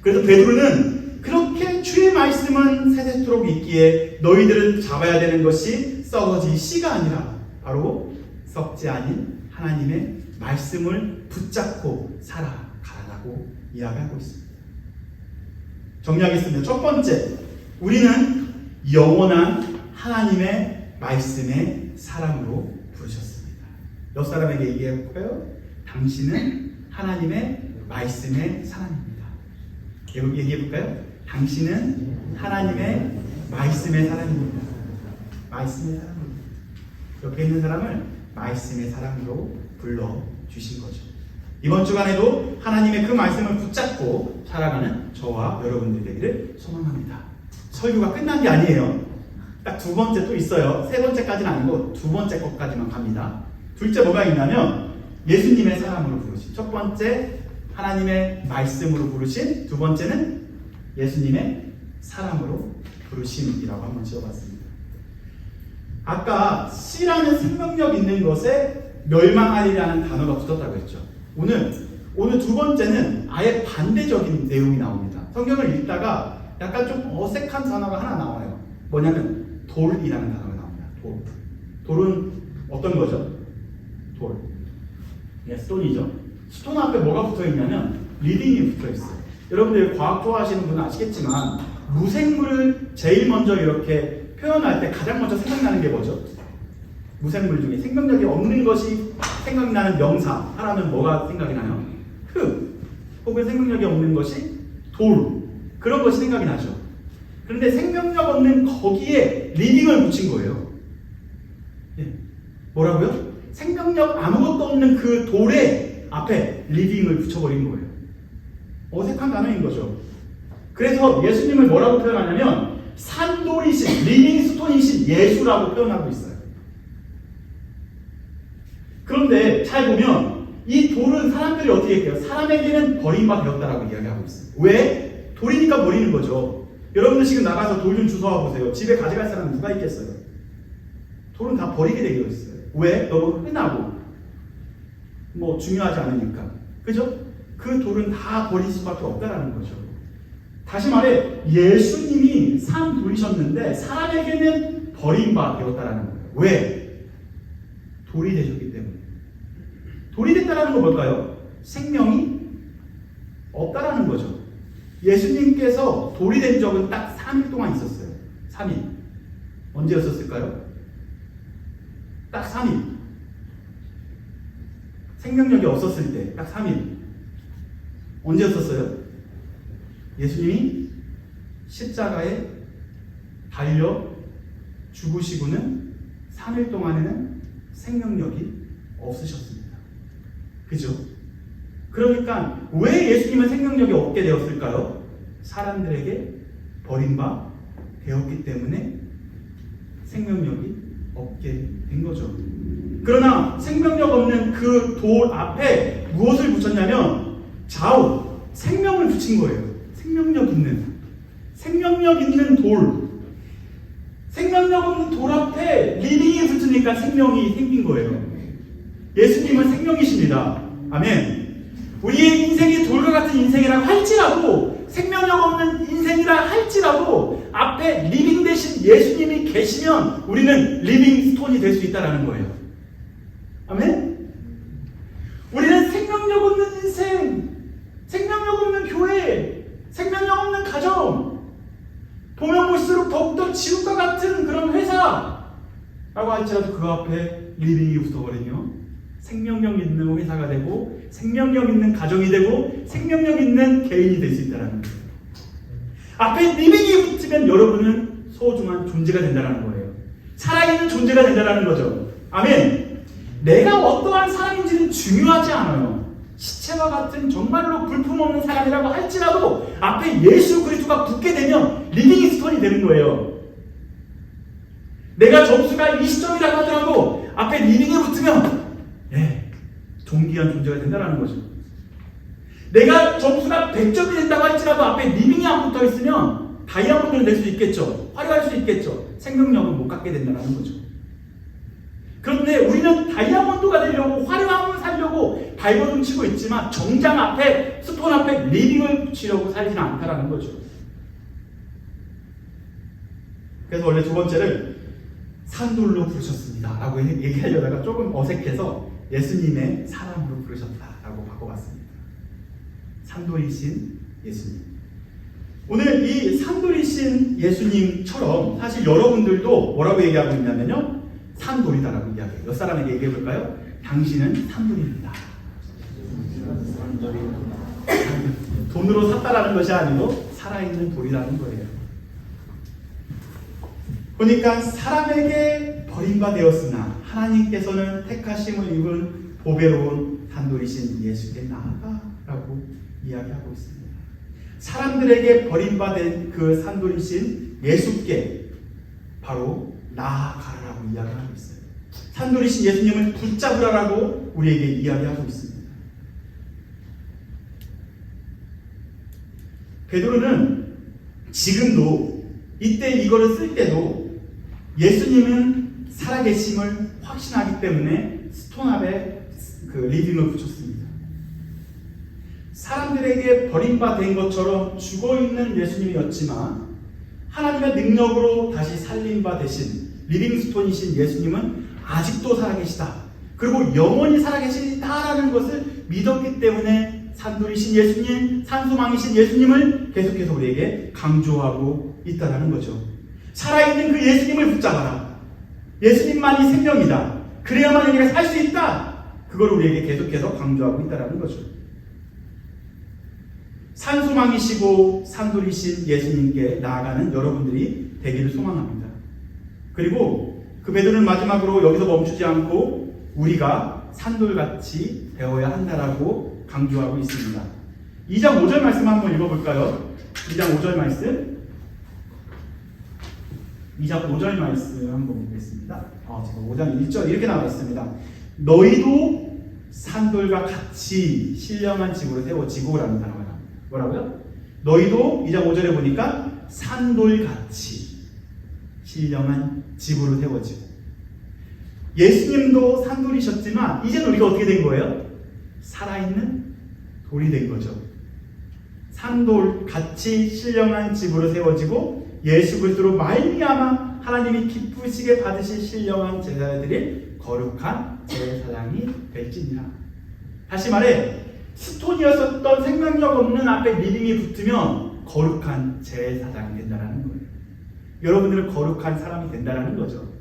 그래서 베드로는 그렇게 주의 말씀은 세세토록 있기에 너희들은 잡아야 되는 것이 썩어질 씨가 아니라 바로 썩지 않은 하나님의 말씀을 붙잡고 살아가라고 이야기하고 있습니다. 정리하겠습니다. 첫 번째, 우리는 영원한 하나님의 말씀의 사람으로 부르셨습니다. 옆 사람에게 얘기해볼까요? 당신은 하나님의 말씀의 사람입니다. 얘기해볼까요? 당신은 하나님의 말씀의 사람입니다. 말씀의 사람입니다. 옆에 있는 사람을 말씀의 사람으로 불러주신 거죠. 이번 주간에도 하나님의 그 말씀을 붙잡고 살아가는 저와 여러분들 되기를 소망합니다. 설교가 끝난 게 아니에요. 딱 두 번째 또 있어요. 세 번째까지는 아니고 두 번째 것까지만 갑니다. 둘째 뭐가 있냐면 예수님의 사랑으로 부르신. 첫 번째 하나님의 말씀으로 부르신, 두 번째는 예수님의 사랑으로 부르심이라고 한번 지어봤습니다. 아까 씨라는 생명력 있는 것에 멸망하리라는 단어가 붙었다고 했죠. 오늘 두 번째는 아예 반대적인 내용이 나옵니다. 성경을 읽다가 약간 좀 어색한 단어가 하나 나와요. 뭐냐면 돌이라는 단어가 나옵니다. 돌은 어떤 거죠? 돌. 스톤이죠. 스톤 앞에 뭐가 붙어 있냐면 리딩이 붙어 있어요. 여러분들 과학 좋아하시는 분은 아시겠지만 무생물을 제일 먼저 이렇게 표현할 때 가장 먼저 생각나는 게 뭐죠? 무생물 중에 생명력이 없는 것이 생각나는 명사 하라면 뭐가 생각이 나요? 흙 혹은 생명력이 없는 것이 돌, 그런 것이 생각이 나죠. 그런데 생명력 없는 거기에 리딩을 붙인 거예요. 뭐라고요? 생명력 아무것도 없는 그 돌에 앞에 리딩을 붙여버린 거예요. 어색한 단어인 거죠. 그래서 예수님을 뭐라고 표현하냐면 산돌이신, 리빙스톤이신 예수라고 표현하고 있어요. 그런데 잘 보면 이 돌은 사람들이 어떻게 얘기해요? 사람에게는 버림바 되었다라고 이야기하고 있어요. 왜? 돌이니까 버리는 거죠. 여러분들 지금 나가서 돌 좀 주워와 보세요. 집에 가져갈 사람은 누가 있겠어요? 돌은 다 버리게 되어 있어요. 왜? 너무 흔하고 뭐 중요하지 않으니까. 그죠? 그 돌은 다 버릴 수밖에 없다라는 거죠. 다시 말해 예수님이 산 돌이셨는데 사람에게는 버림바 되었다라는 거예요. 왜? 돌이 되셨기 때문에. 돌이 됐다라는 건 뭘까요? 생명이 없다라는 거죠. 예수님께서 돌이 된 적은 딱 3일 동안 있었어요. 3일. 언제였었을까요? 딱 3일. 생명력이 없었을 때 딱 3일. 언제였었어요? 예수님이 십자가에 달려 죽으시고는 3일 동안에는 생명력이 없으셨습니다. 그죠? 그러니까 왜 예수님은 생명력이 없게 되었을까요? 사람들에게 버림바 되었기 때문에 생명력이 없게 된 거죠. 그러나 생명력 없는 그 돌 앞에 무엇을 붙였냐면 좌우 생명을 붙인 거예요. 생명력 있는 돌. 생명력 없는 돌 앞에 리딩이 붙으니까 생명이 생긴 거예요. 예수님은 생명이십니다. 아멘. 우리의 인생이 돌과 같은 인생이라고 할지라도, 생명력 없는 인생이라 할지라도 앞에 리빙 대신 예수님이 계시면 우리는 리빙 스톤이 될 수 있다는 거예요. 아멘. 우리는 생명력 없는 인생, 생명력 없는 교회, 생명력 없는 가정, 보면 볼수록 더욱더 지옥과 같은 그런 회사라고 할지라도 그 앞에 리빙이 붙어버리면 생명력 있는 회사가 되고 생명력 있는 가정이 되고 생명력 있는 개인이 될 수 있다는 거예요. 앞에 리빙이 붙으면 여러분은 소중한 존재가 된다는 거예요. 살아있는 존재가 된다는 거죠. 아멘. 내가 어떠한 사람인지는 중요하지 않아요. 시체와 같은 정말로 불품없는 사람이라고 할지라도 앞에 예수 그리스도가 붙게 되면 리빙 스톤이 되는 거예요. 내가 점수가 20점이라고 하더라도 앞에 리빙이 붙으면 존귀한 존재가 된다는 거죠. 내가 점수가 100점이 된다고 할지라도 앞에 리빙이 안 붙어 있으면 다이아몬드는 될 수 있겠죠. 화려할 수 있겠죠. 생명력은 못 갖게 된다는 거죠. 그런데 우리는 다이아몬드가 되려고 화려함을 살려고 발버둥 치고 있지만 정장 앞에, 스톤 앞에 리빙을 붙이려고 살지는 않다라는 거죠. 그래서 원래 두 번째를 산돌로 부르셨습니다 라고 얘기하려다가 조금 어색해서 예수님의 사랑으로 부르셨다라고 바꿔봤습니다. 산돌이신 예수님. 오늘 이 산돌이신 예수님처럼 사실 여러분들도 뭐라고 얘기하고 있냐면요, 산돌이다라고 이야기해요. 몇 사람에게 얘기해볼까요? 당신은 산돌입니다. 돈으로 샀다라는 것이 아니고 살아있는 돌이라는 거예요. 보니까 사람에게 버림받되었으나 하나님께서는 택하심을 입은 보배로운 산돌이신 예수께 나아가라고 이야기하고 있습니다. 사람들에게 버림받은 그 산돌이신 예수께 바로 나아가라고 이야기하고 있어요. 산돌이신 예수님을 붙잡으라고 우리에게 이야기하고 있습니다. 베드로는 지금도 이때 이거를 쓸 때도 예수님은 살아계심을 확신하기 때문에 스톤 앞에 그 리빙을 붙였습니다. 사람들에게 버림받은 것처럼 죽어있는 예수님이었지만 하나님의 능력으로 다시 살린 바 되신 리빙스톤이신 예수님은 아직도 살아계시다. 그리고 영원히 살아계시다라는 것을 믿었기 때문에 산돌이신 예수님, 산소망이신 예수님을 계속해서 우리에게 강조하고 있다는 거죠. 살아있는 그 예수님을 붙잡아라. 예수님만이 생명이다. 그래야만 우리가 살 수 있다. 그걸 우리에게 계속해서 강조하고 있다는 거죠. 산소망이시고 산돌이신 예수님께 나아가는 여러분들이 되기를 소망합니다. 그리고 그 베드로는 마지막으로 여기서 멈추지 않고 우리가 산돌같이 되어야 한다라고 강조하고 있습니다. 2장 5절 말씀 한번 읽어볼까요? 2장 5절 말씀. 2장 5절 말씀 한번 보겠습니다. 제가 5장 1절 이렇게 나와 있습니다. 너희도 산돌과 같이 신령한 집으로 세워지고라는 단어가 나옵니다. 뭐라고요? 너희도 2장 5절에 보니까 산돌같이 신령한 집으로 세워지고, 예수님도 산돌이셨지만 이제는 우리가 어떻게 된 거예요? 살아있는 돌이 된 거죠. 산돌같이 신령한 집으로 세워지고 예수 그리스도로 말미암아 하나님이 기쁘시게 받으실 신령한 제사들이 거룩한 제사장이 될지니라. 다시 말해, 스톤이었었던 생명력 없는 앞에 리빙이 붙으면 거룩한 제사장이 된다는 거예요. 여러분들은 거룩한 사람이 된다는 거죠.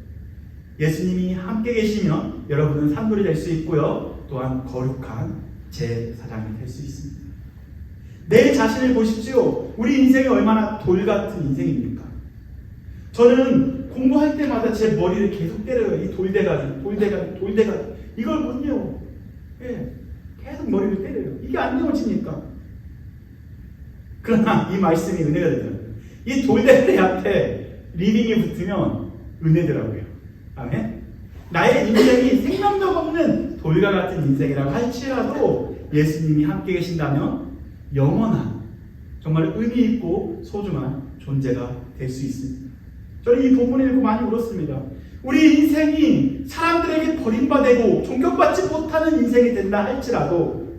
예수님이 함께 계시면 여러분은 산돌이 될 수 있고요, 또한 거룩한 제사장이 될 수 있습니다. 내 자신을 보십시오. 우리 인생이 얼마나 돌 같은 인생입니까? 저는 공부할 때마다 제 머리를 계속 때려요. 이 돌대가리. 이걸 못 외워. 계속 머리를 때려요. 이게 안 외워지니까. 그러나 이 말씀이 은혜가 되더라고요. 이 돌대가리 앞에 리빙이 붙으면 은혜더라고요. 아멘. 나의 인생이 생명력 없는 돌과 같은 인생이라고 할지라도 예수님이 함께 계신다면 영원한, 정말 의미 있고 소중한 존재가 될 수 있습니다. 저는 이 본문을 읽고 많이 울었습니다. 우리 인생이 사람들에게 버림받고 존경받지 못하는 인생이 된다 할지라도,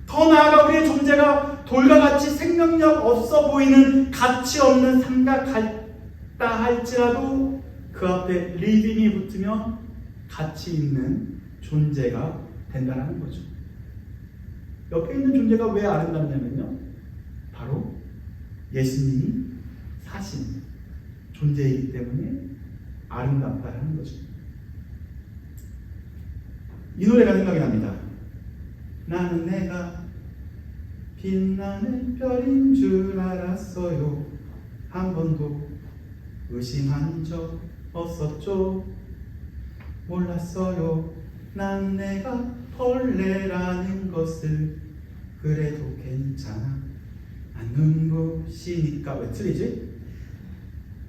더 나아가 우리의 존재가 돌과 같이 생명력 없어 보이는 가치 없는 삶과 같다 할지라도 그 앞에 리빙이 붙으면 가치 있는 존재가 된다는 거죠. 옆에 있는 존재가 왜 아름답냐면요, 바로 예수님이 사신 존재이기 때문에 아름답다는 거죠. 이 노래가 생각이 납니다. 나는 내가 빛나는 별인 줄 알았어요. 한 번도 의심한 적 없었죠. 몰랐어요. 난 내가 벌레라는 것을. 그래도 괜찮아. 난 눈부시니까. 왜 틀리지?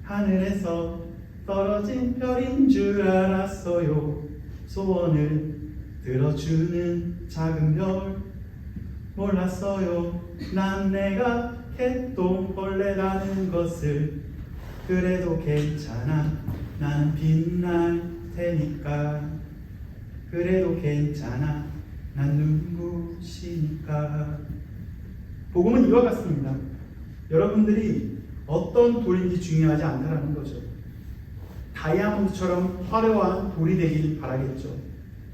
하늘에서 떨어진 별인 줄 알았어요. 소원을 들어주는 작은 별. 몰랐어요. 난 내가 개똥벌레라는 것을. 그래도 괜찮아. 나는 빛날 테니까. 그래도 괜찮아. 난 눈부시니까. 복음은 이와 같습니다. 여러분들이 어떤 돌인지 중요하지 않다라는 거죠. 다이아몬드처럼 화려한 돌이 되길 바라겠죠.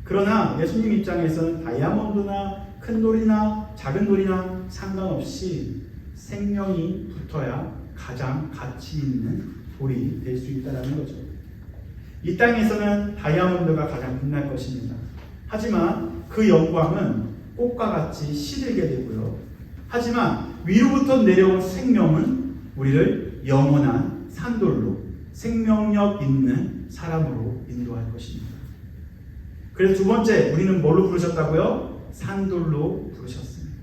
그러나 예수님 입장에서는 다이아몬드나 큰 돌이나 작은 돌이나 상관없이 생명이 붙어야 가장 가치 있는 돌이 될 수 있다는 거죠. 이 땅에서는 다이아몬드가 가장 빛날 것입니다. 하지만 그 영광은 꽃과 같이 시들게 되고요. 하지만 위로부터 내려온 생명은 우리를 영원한 산돌로, 생명력 있는 사람으로 인도할 것입니다. 그래서 두 번째, 우리는 뭘로 부르셨다고요? 산돌로 부르셨습니다.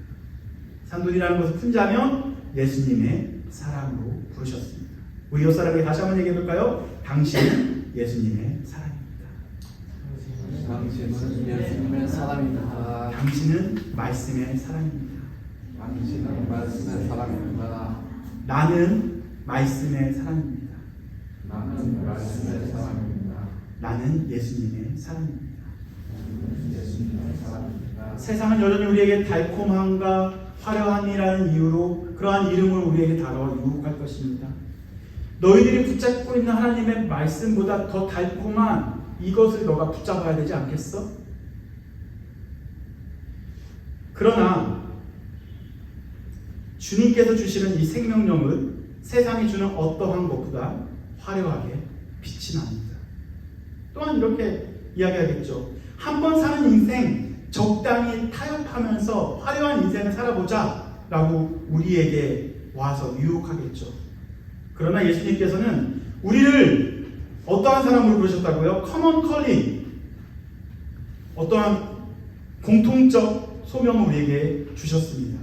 산돌이라는 것을 풀자면 예수님의 사람으로 부르셨습니다. 우리 옆 사람에게 다시 한번 얘기해 볼까요? 당신은 예수님의 사랑입니다. 당신은 예수님의 사람입니다. 당신은 말씀의 사랑입니다. 당신은 말씀의 사람입니다. 나는 말씀의 사랑입니다. 나는 말씀의 사람입니다. 나는 예수님의 사랑입니다. 예수님의 사람입니다. 세상은 여전히 우리에게 달콤함과 화려함이라는 이유로 그러한 이름을 우리에게 다뤄 유혹할 것입니다. 너희들이 붙잡고 있는 하나님의 말씀보다 더 달콤한 이것을 너가 붙잡아야 되지 않겠어? 그러나 주님께서 주시는 이 생명력은 세상이 주는 어떠한 것보다 화려하게 빛이 납니다. 또한 이렇게 이야기하겠죠. 한 번 사는 인생 적당히 타협하면서 화려한 인생을 살아보자 라고 우리에게 와서 유혹하겠죠. 그러나 예수님께서는 우리를 어떠한 사람으로 부르셨다고요? 커먼 컬링, 어떠한 공통적 소명을 우리에게 주셨습니다.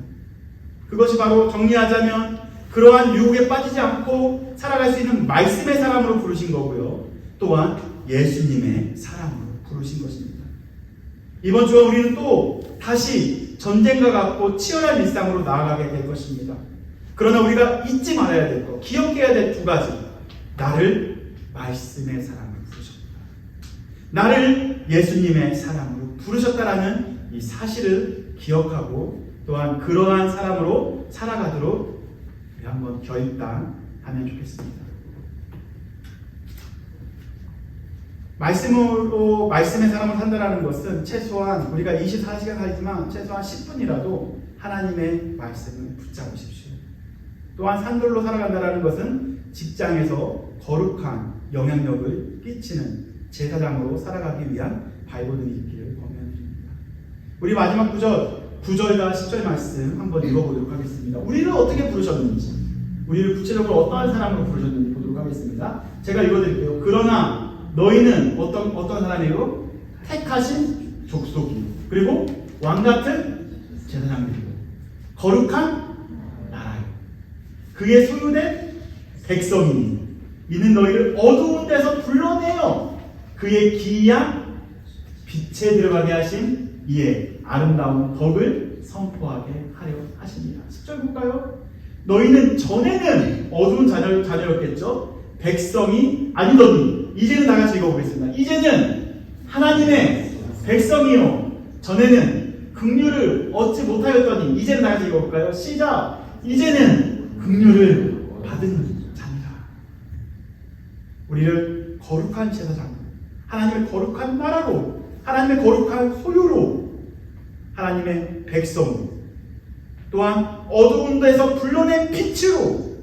그것이 바로 정리하자면 그러한 유혹에 빠지지 않고 살아갈 수 있는 말씀의 사람으로 부르신 거고요. 또한 예수님의 사람으로 부르신 것입니다. 이번 주와 우리는 또 다시 전쟁과 같고 치열한 일상으로 나아가게 될 것입니다. 그러나 우리가 잊지 말아야 될 것, 기억해야 될 두 가지. 나를 말씀의 사람으로 부르셨다. 나를 예수님의 사람으로 부르셨다라는 이 사실을 기억하고 또한 그러한 사람으로 살아가도록 우리 한번 결단하면 좋겠습니다. 말씀으로 말씀의 사람을 산다라는 것은 최소한 우리가 24시간 살지만 최소한 10분이라도 하나님의 말씀을 붙잡으십시오. 또한 산돌로 살아간다라는 것은 직장에서 거룩한 영향력을 끼치는 제사장으로 살아가기 위한 발버둥이 있기를 권면드립니다. 우리 마지막 9절과 10절 말씀 한번 읽어보도록 하겠습니다. 우리를 어떻게 부르셨는지, 우리를 구체적으로 어떠한 사람으로 부르셨는지 보도록 하겠습니다. 제가 읽어드릴게요. 그러나 너희는 어떤 사람이고 택하신 족속이요, 그리고 왕같은 제사장들이요, 거룩한 나라요, 그의 소유된 백성이니 이는 너희를 어두운 데서 불러내어 그의 기이한 빛에 들어가게 하신 이의 아름다운 덕을 선포하게 하려 하십니다. 10절 볼까요? 너희는 전에는 어두운 자녀였겠죠. 백성이 아니더니, 이제는 다 같이 읽어보겠습니다. 이제는 하나님의 백성이요, 전에는 긍휼을 얻지 못하였더니, 이제는 다 같이 읽어볼까요? 시작. 이제는 긍휼을 받은 자입니다. 우리를 거룩한 제사장, 하나님의 거룩한 나라로, 하나님의 거룩한 소유로, 하나님의 백성, 또한 어두운 데서 불러낸 빛으로,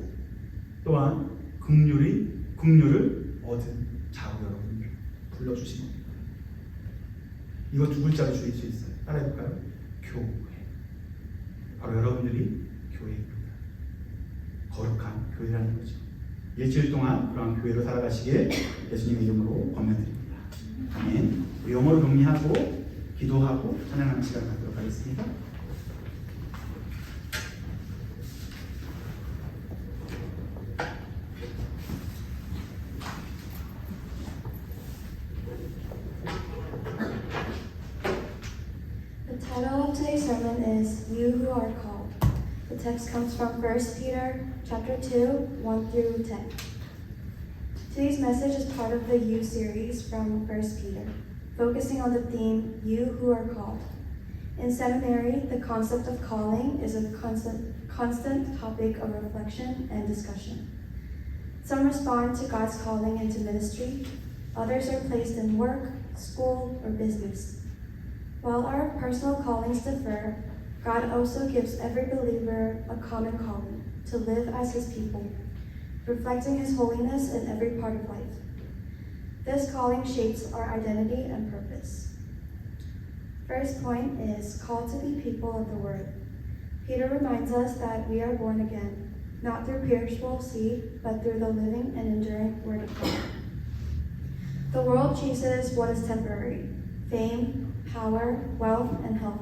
또한 긍휼을 얻은 자로 여러분을 불러주신 겁니다. 이거 두 글자로 줄일 수 있어요. 따라해볼까요? 교회. 바로 여러분들이 교회입니다. 거룩한 교회라는 거죠. 일주일 동안 그런 교회로 살아가시길 예수님의 이름으로 권면드립니다. 아멘. 우리 영어로 정리하고 기도하고 찬양하는 시간 갖도록 하겠습니다. The title of today's sermon is You Who Are Called. The text comes from 1 Peter chapter 2, 1 through 10. Today's message is part of the You series from 1 Peter, focusing on the theme, You Who Are Called. In seminary, the concept of calling is a constant topic of reflection and discussion. Some respond to God's calling into ministry, others are placed in work, school, or business. While our personal callings differ, God also gives every believer a common calling to live as His people, reflecting His holiness in every part of life. This calling shapes our identity and purpose. First point is called to be people of the Word. Peter reminds us that we are born again, not through perishable seed, but through the living and enduring Word of God. The world chases what is temporary: fame, power, wealth, and health.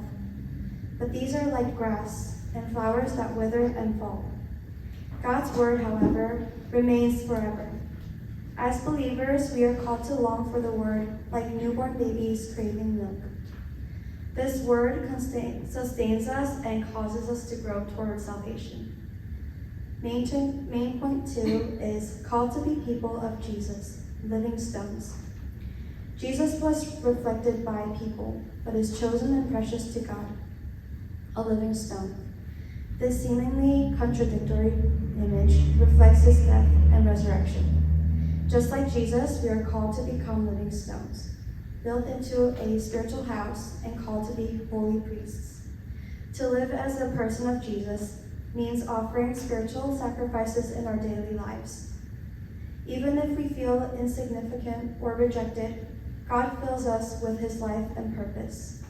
But these are like grass and flowers that wither and fall. God's word, however, remains forever. As believers, we are called to long for the word like newborn babies craving milk. This word sustains us and causes us to grow toward salvation. Main point 2 is called to be people of Jesus, living stones. Jesus was reflected by people, but is chosen and precious to God, a living stone. This seemingly contradictory image reflects his death and resurrection. Just like Jesus, we are called to become living stones, built into a spiritual house and called to be holy priests. To live as a person of Jesus means offering spiritual sacrifices in our daily lives. Even if we feel insignificant or rejected, God fills us with his life and purpose.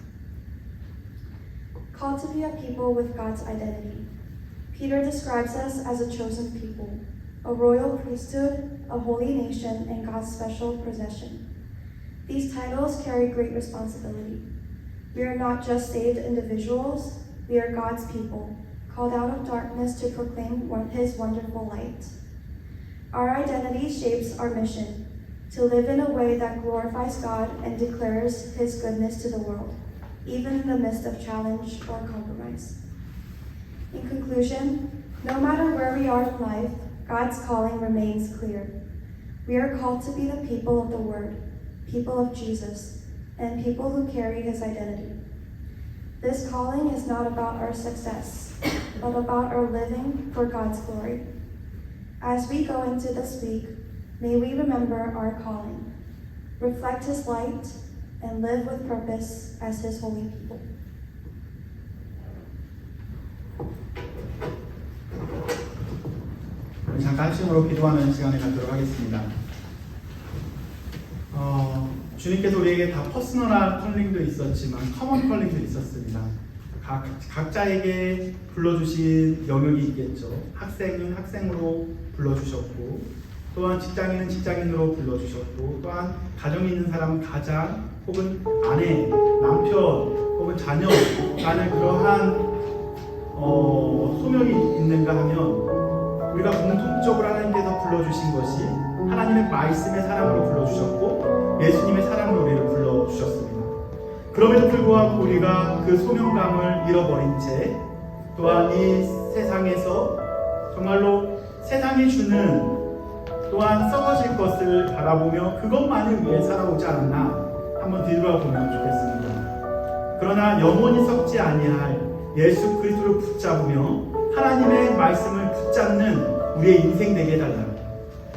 Called to be a people with God's identity. Peter describes us as a chosen people, a royal priesthood, a holy nation, and God's special possession. These titles carry great responsibility. We are not just saved individuals, we are God's people, called out of darkness to proclaim his wonderful light. Our identity shapes our mission, to live in a way that glorifies God and declares his goodness to the world, even in the midst of challenge or compromise. In conclusion, no matter where we are in life, God's calling remains clear. We are called to be the people of the Word, people of Jesus, and people who carry his identity. This calling is not about our success, but about our living for God's glory. As we go into this week, may we remember our calling, reflect his light, and live with purpose as his holy people. 잠깐 심으로 기도하는 시간을 갖도록 하겠습니다. 주님께서 우리에게 다 퍼스널한 컬링도 있었지만 커먼 컬링도 있었습니다. 각자에게 불러주신 영역이 있겠죠. 학생은 학생으로 불러주셨고, 또한 직장인은 직장인으로 불러주셨고, 또한 가정이 있는 사람은 가장 혹은 아내, 남편 혹은 자녀라는 그러한 소명이 있는가 하면 우리가 공통적으로 하나님께서 불러주신 것이 하나님의 말씀의 사람으로 불러주셨고 예수님의 사람으로 우리를 불러주셨습니다. 그럼에도 불구하고 우리가 그 소명감을 잃어버린 채 또한 이 세상에서 정말로 세상이 주는 또한 썩어질 것을 바라보며 그것만을 위해 살아오지 않았나 한번 뒤돌아보면 좋겠습니다. 그러나 영원히 썩지 아니할 예수 그리스도를 붙잡으며 하나님의 말씀을 붙잡는 우리의 인생 되게 해달라고,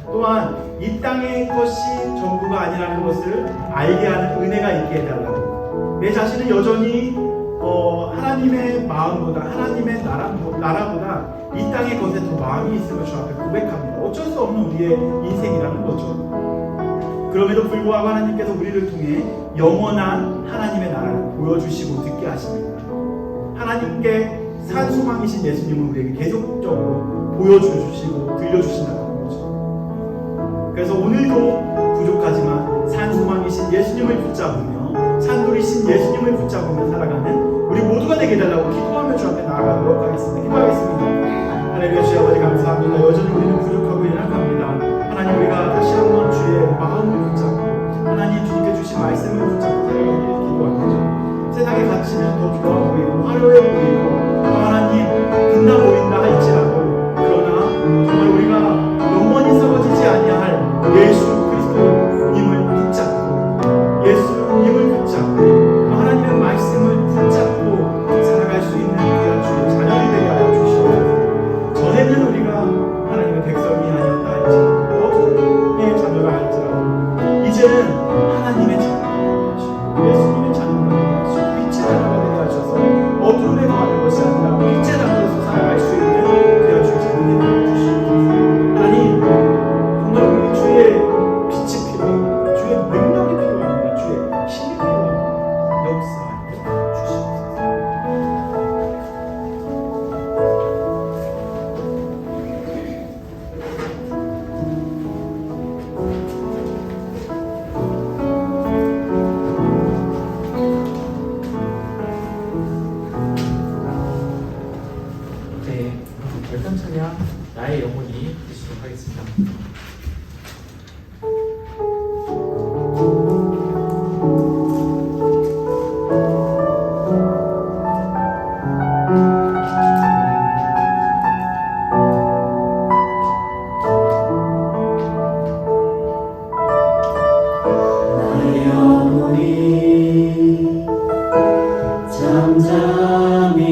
또한 이 땅의 것이 전부가 아니라는 것을 알게 하는 은혜가 있게 해달라고, 내 자신은 여전히 하나님의 마음보다 하나님의 나라보다 이 땅의 것에 더 마음이 있음을 주 앞에 고백합니다. 어쩔 수 없는 우리의 인생이라는 거죠. 그럼에도 불구하고 하나님께서 우리를 통해 영원한 하나님의 나라를 보여주시고 듣게 하십니다. 하나님께 산소망이신 예수님을 우리에게 계속적으로 보여주시고 들려주신다는 거죠. 그래서 오늘도 부족하지만 산소망이신 예수님을 붙잡으며 산돌이신 예수님을 붙잡으며 살아가는 우리 모두가 되게 해달라고 기도하며 주 앞에 나아가도록 하겠습니다. 기도하겠습니다. 하나님 주여 아버지 감사합니다. 여전히 우리는 부족하고 연약합니다. 하나님 우리가 다시 한번 주의 마음을 붙잡고 하나님 주님께 주신 말씀을 붙잡고 살아가기를 기도합니다. 세상의 가치는 더 좋아 보이고 화려해 보이고 하나님 빛나 보인다 할지라도 그러나 정말 우리가 영원히 썩어지지 아니할 예수 그리스도님을 붙잡고 예수님을 붙잡고 하나님의 말씀을 붙잡고 살아갈 수 있는 귀한 주의 자녀들이 되게 하여 주시옵소서. 전에는 우리가 하나님 나의 영혼이 잠잠히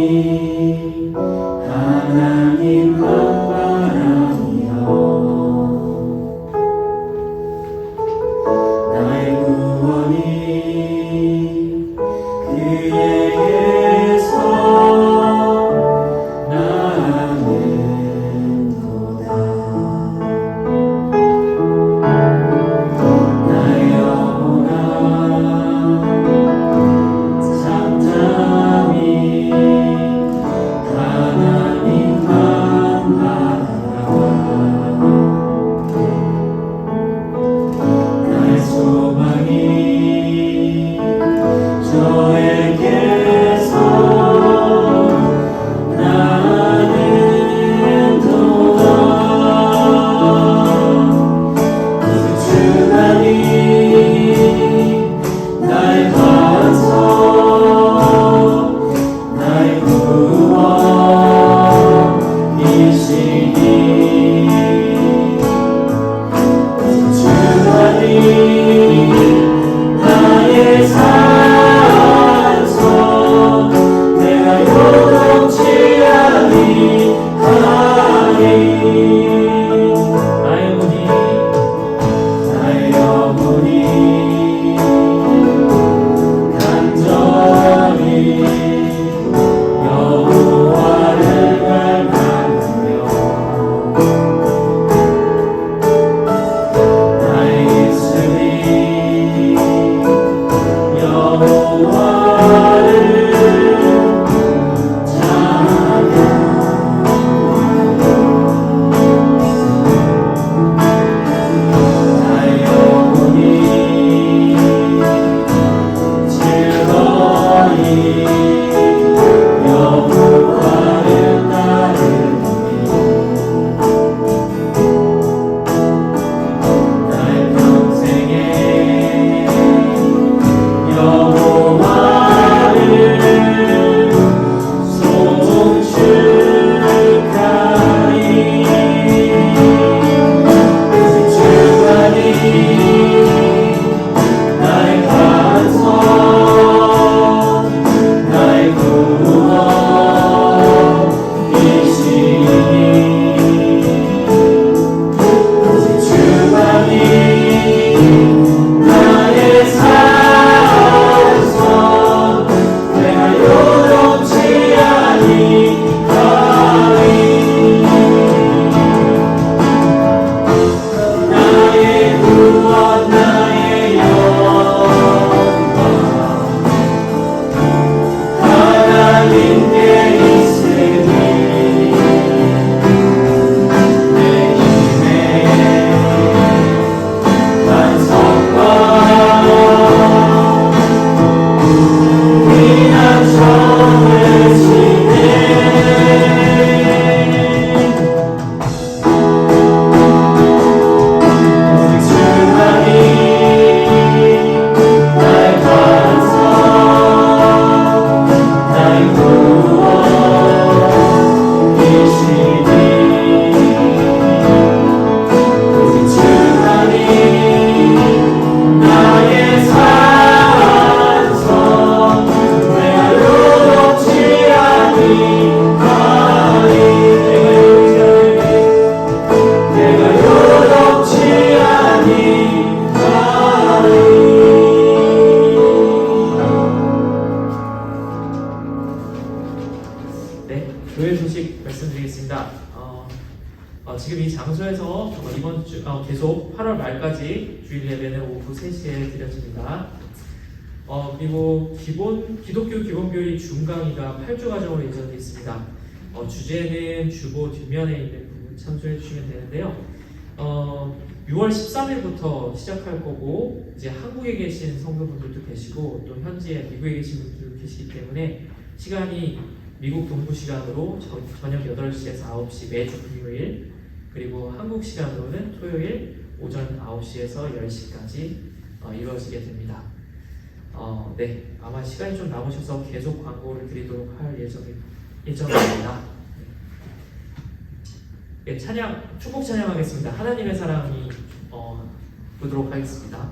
하나님 바라보며 나의 구원이 그에게서 나는도다. 나의 영혼아 잠잠히 하나님만 바라봐. 나의 소망이 저에게서 나는도다. 오직 주만이 나의 반석 나의 구원이시니 오직 주만이 나의 산소 내가 요동치 아니하리. 나의 영혼이 간절히 여호와를 갈망하며 나의 입술이 여호와를 찬양하며 나의 영혼이 즐거이 여호와를 따르니 나의 평생에 여호와를 송축하리. 오직 주만이 나의 반석 나의 구원이시니 오직 주만이 나의 산성 내가 요동치 아니하리. 나의 구원 나의 영광 하나님께 있으니 내 힘의 반석과 피난처이시네. 오직 주만이 나의 반석 나의 구원이시니 오직 주만이 나의 산성 내가 요동치 아니하리. 내가 요동치 아니하리. 네, 교회 소식 말씀드리겠습니다. 지금 이 장소에서 이번 주 계속 8월 말까지 주일 예배는 오후 3시에 드려집니다. 그리고 기독교 기본교리 중강의가 8주 과정으로 예정되어 있습니다. 주제는 주보 뒷면에 있는 부분 참조해 주시면 되는데요. 6월 13일부터 시작할 거고 이제 한국에 계신 성도분들도 계시고 또 현지에 미국에 계신 분들도 계시기 때문에 시간이 미국 동부 시간으로 저녁 8시에서 9시 매주 금요일 그리고 한국 시간으로는 토요일 오전 9시에서 10시까지 이루어지게 됩니다. 네, 아마 시간이 좀 남으셔서 계속 광고를 드리도록 할 예정입니다. 네, 축복 찬양하겠습니다. 하나님의 사랑이 부르도록 하겠습니다.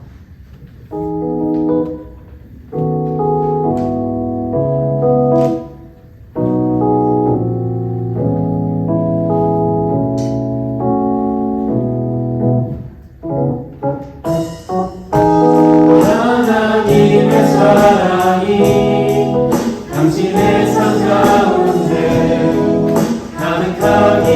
하나님의 사랑이 당신의 삶 가운데 가득하게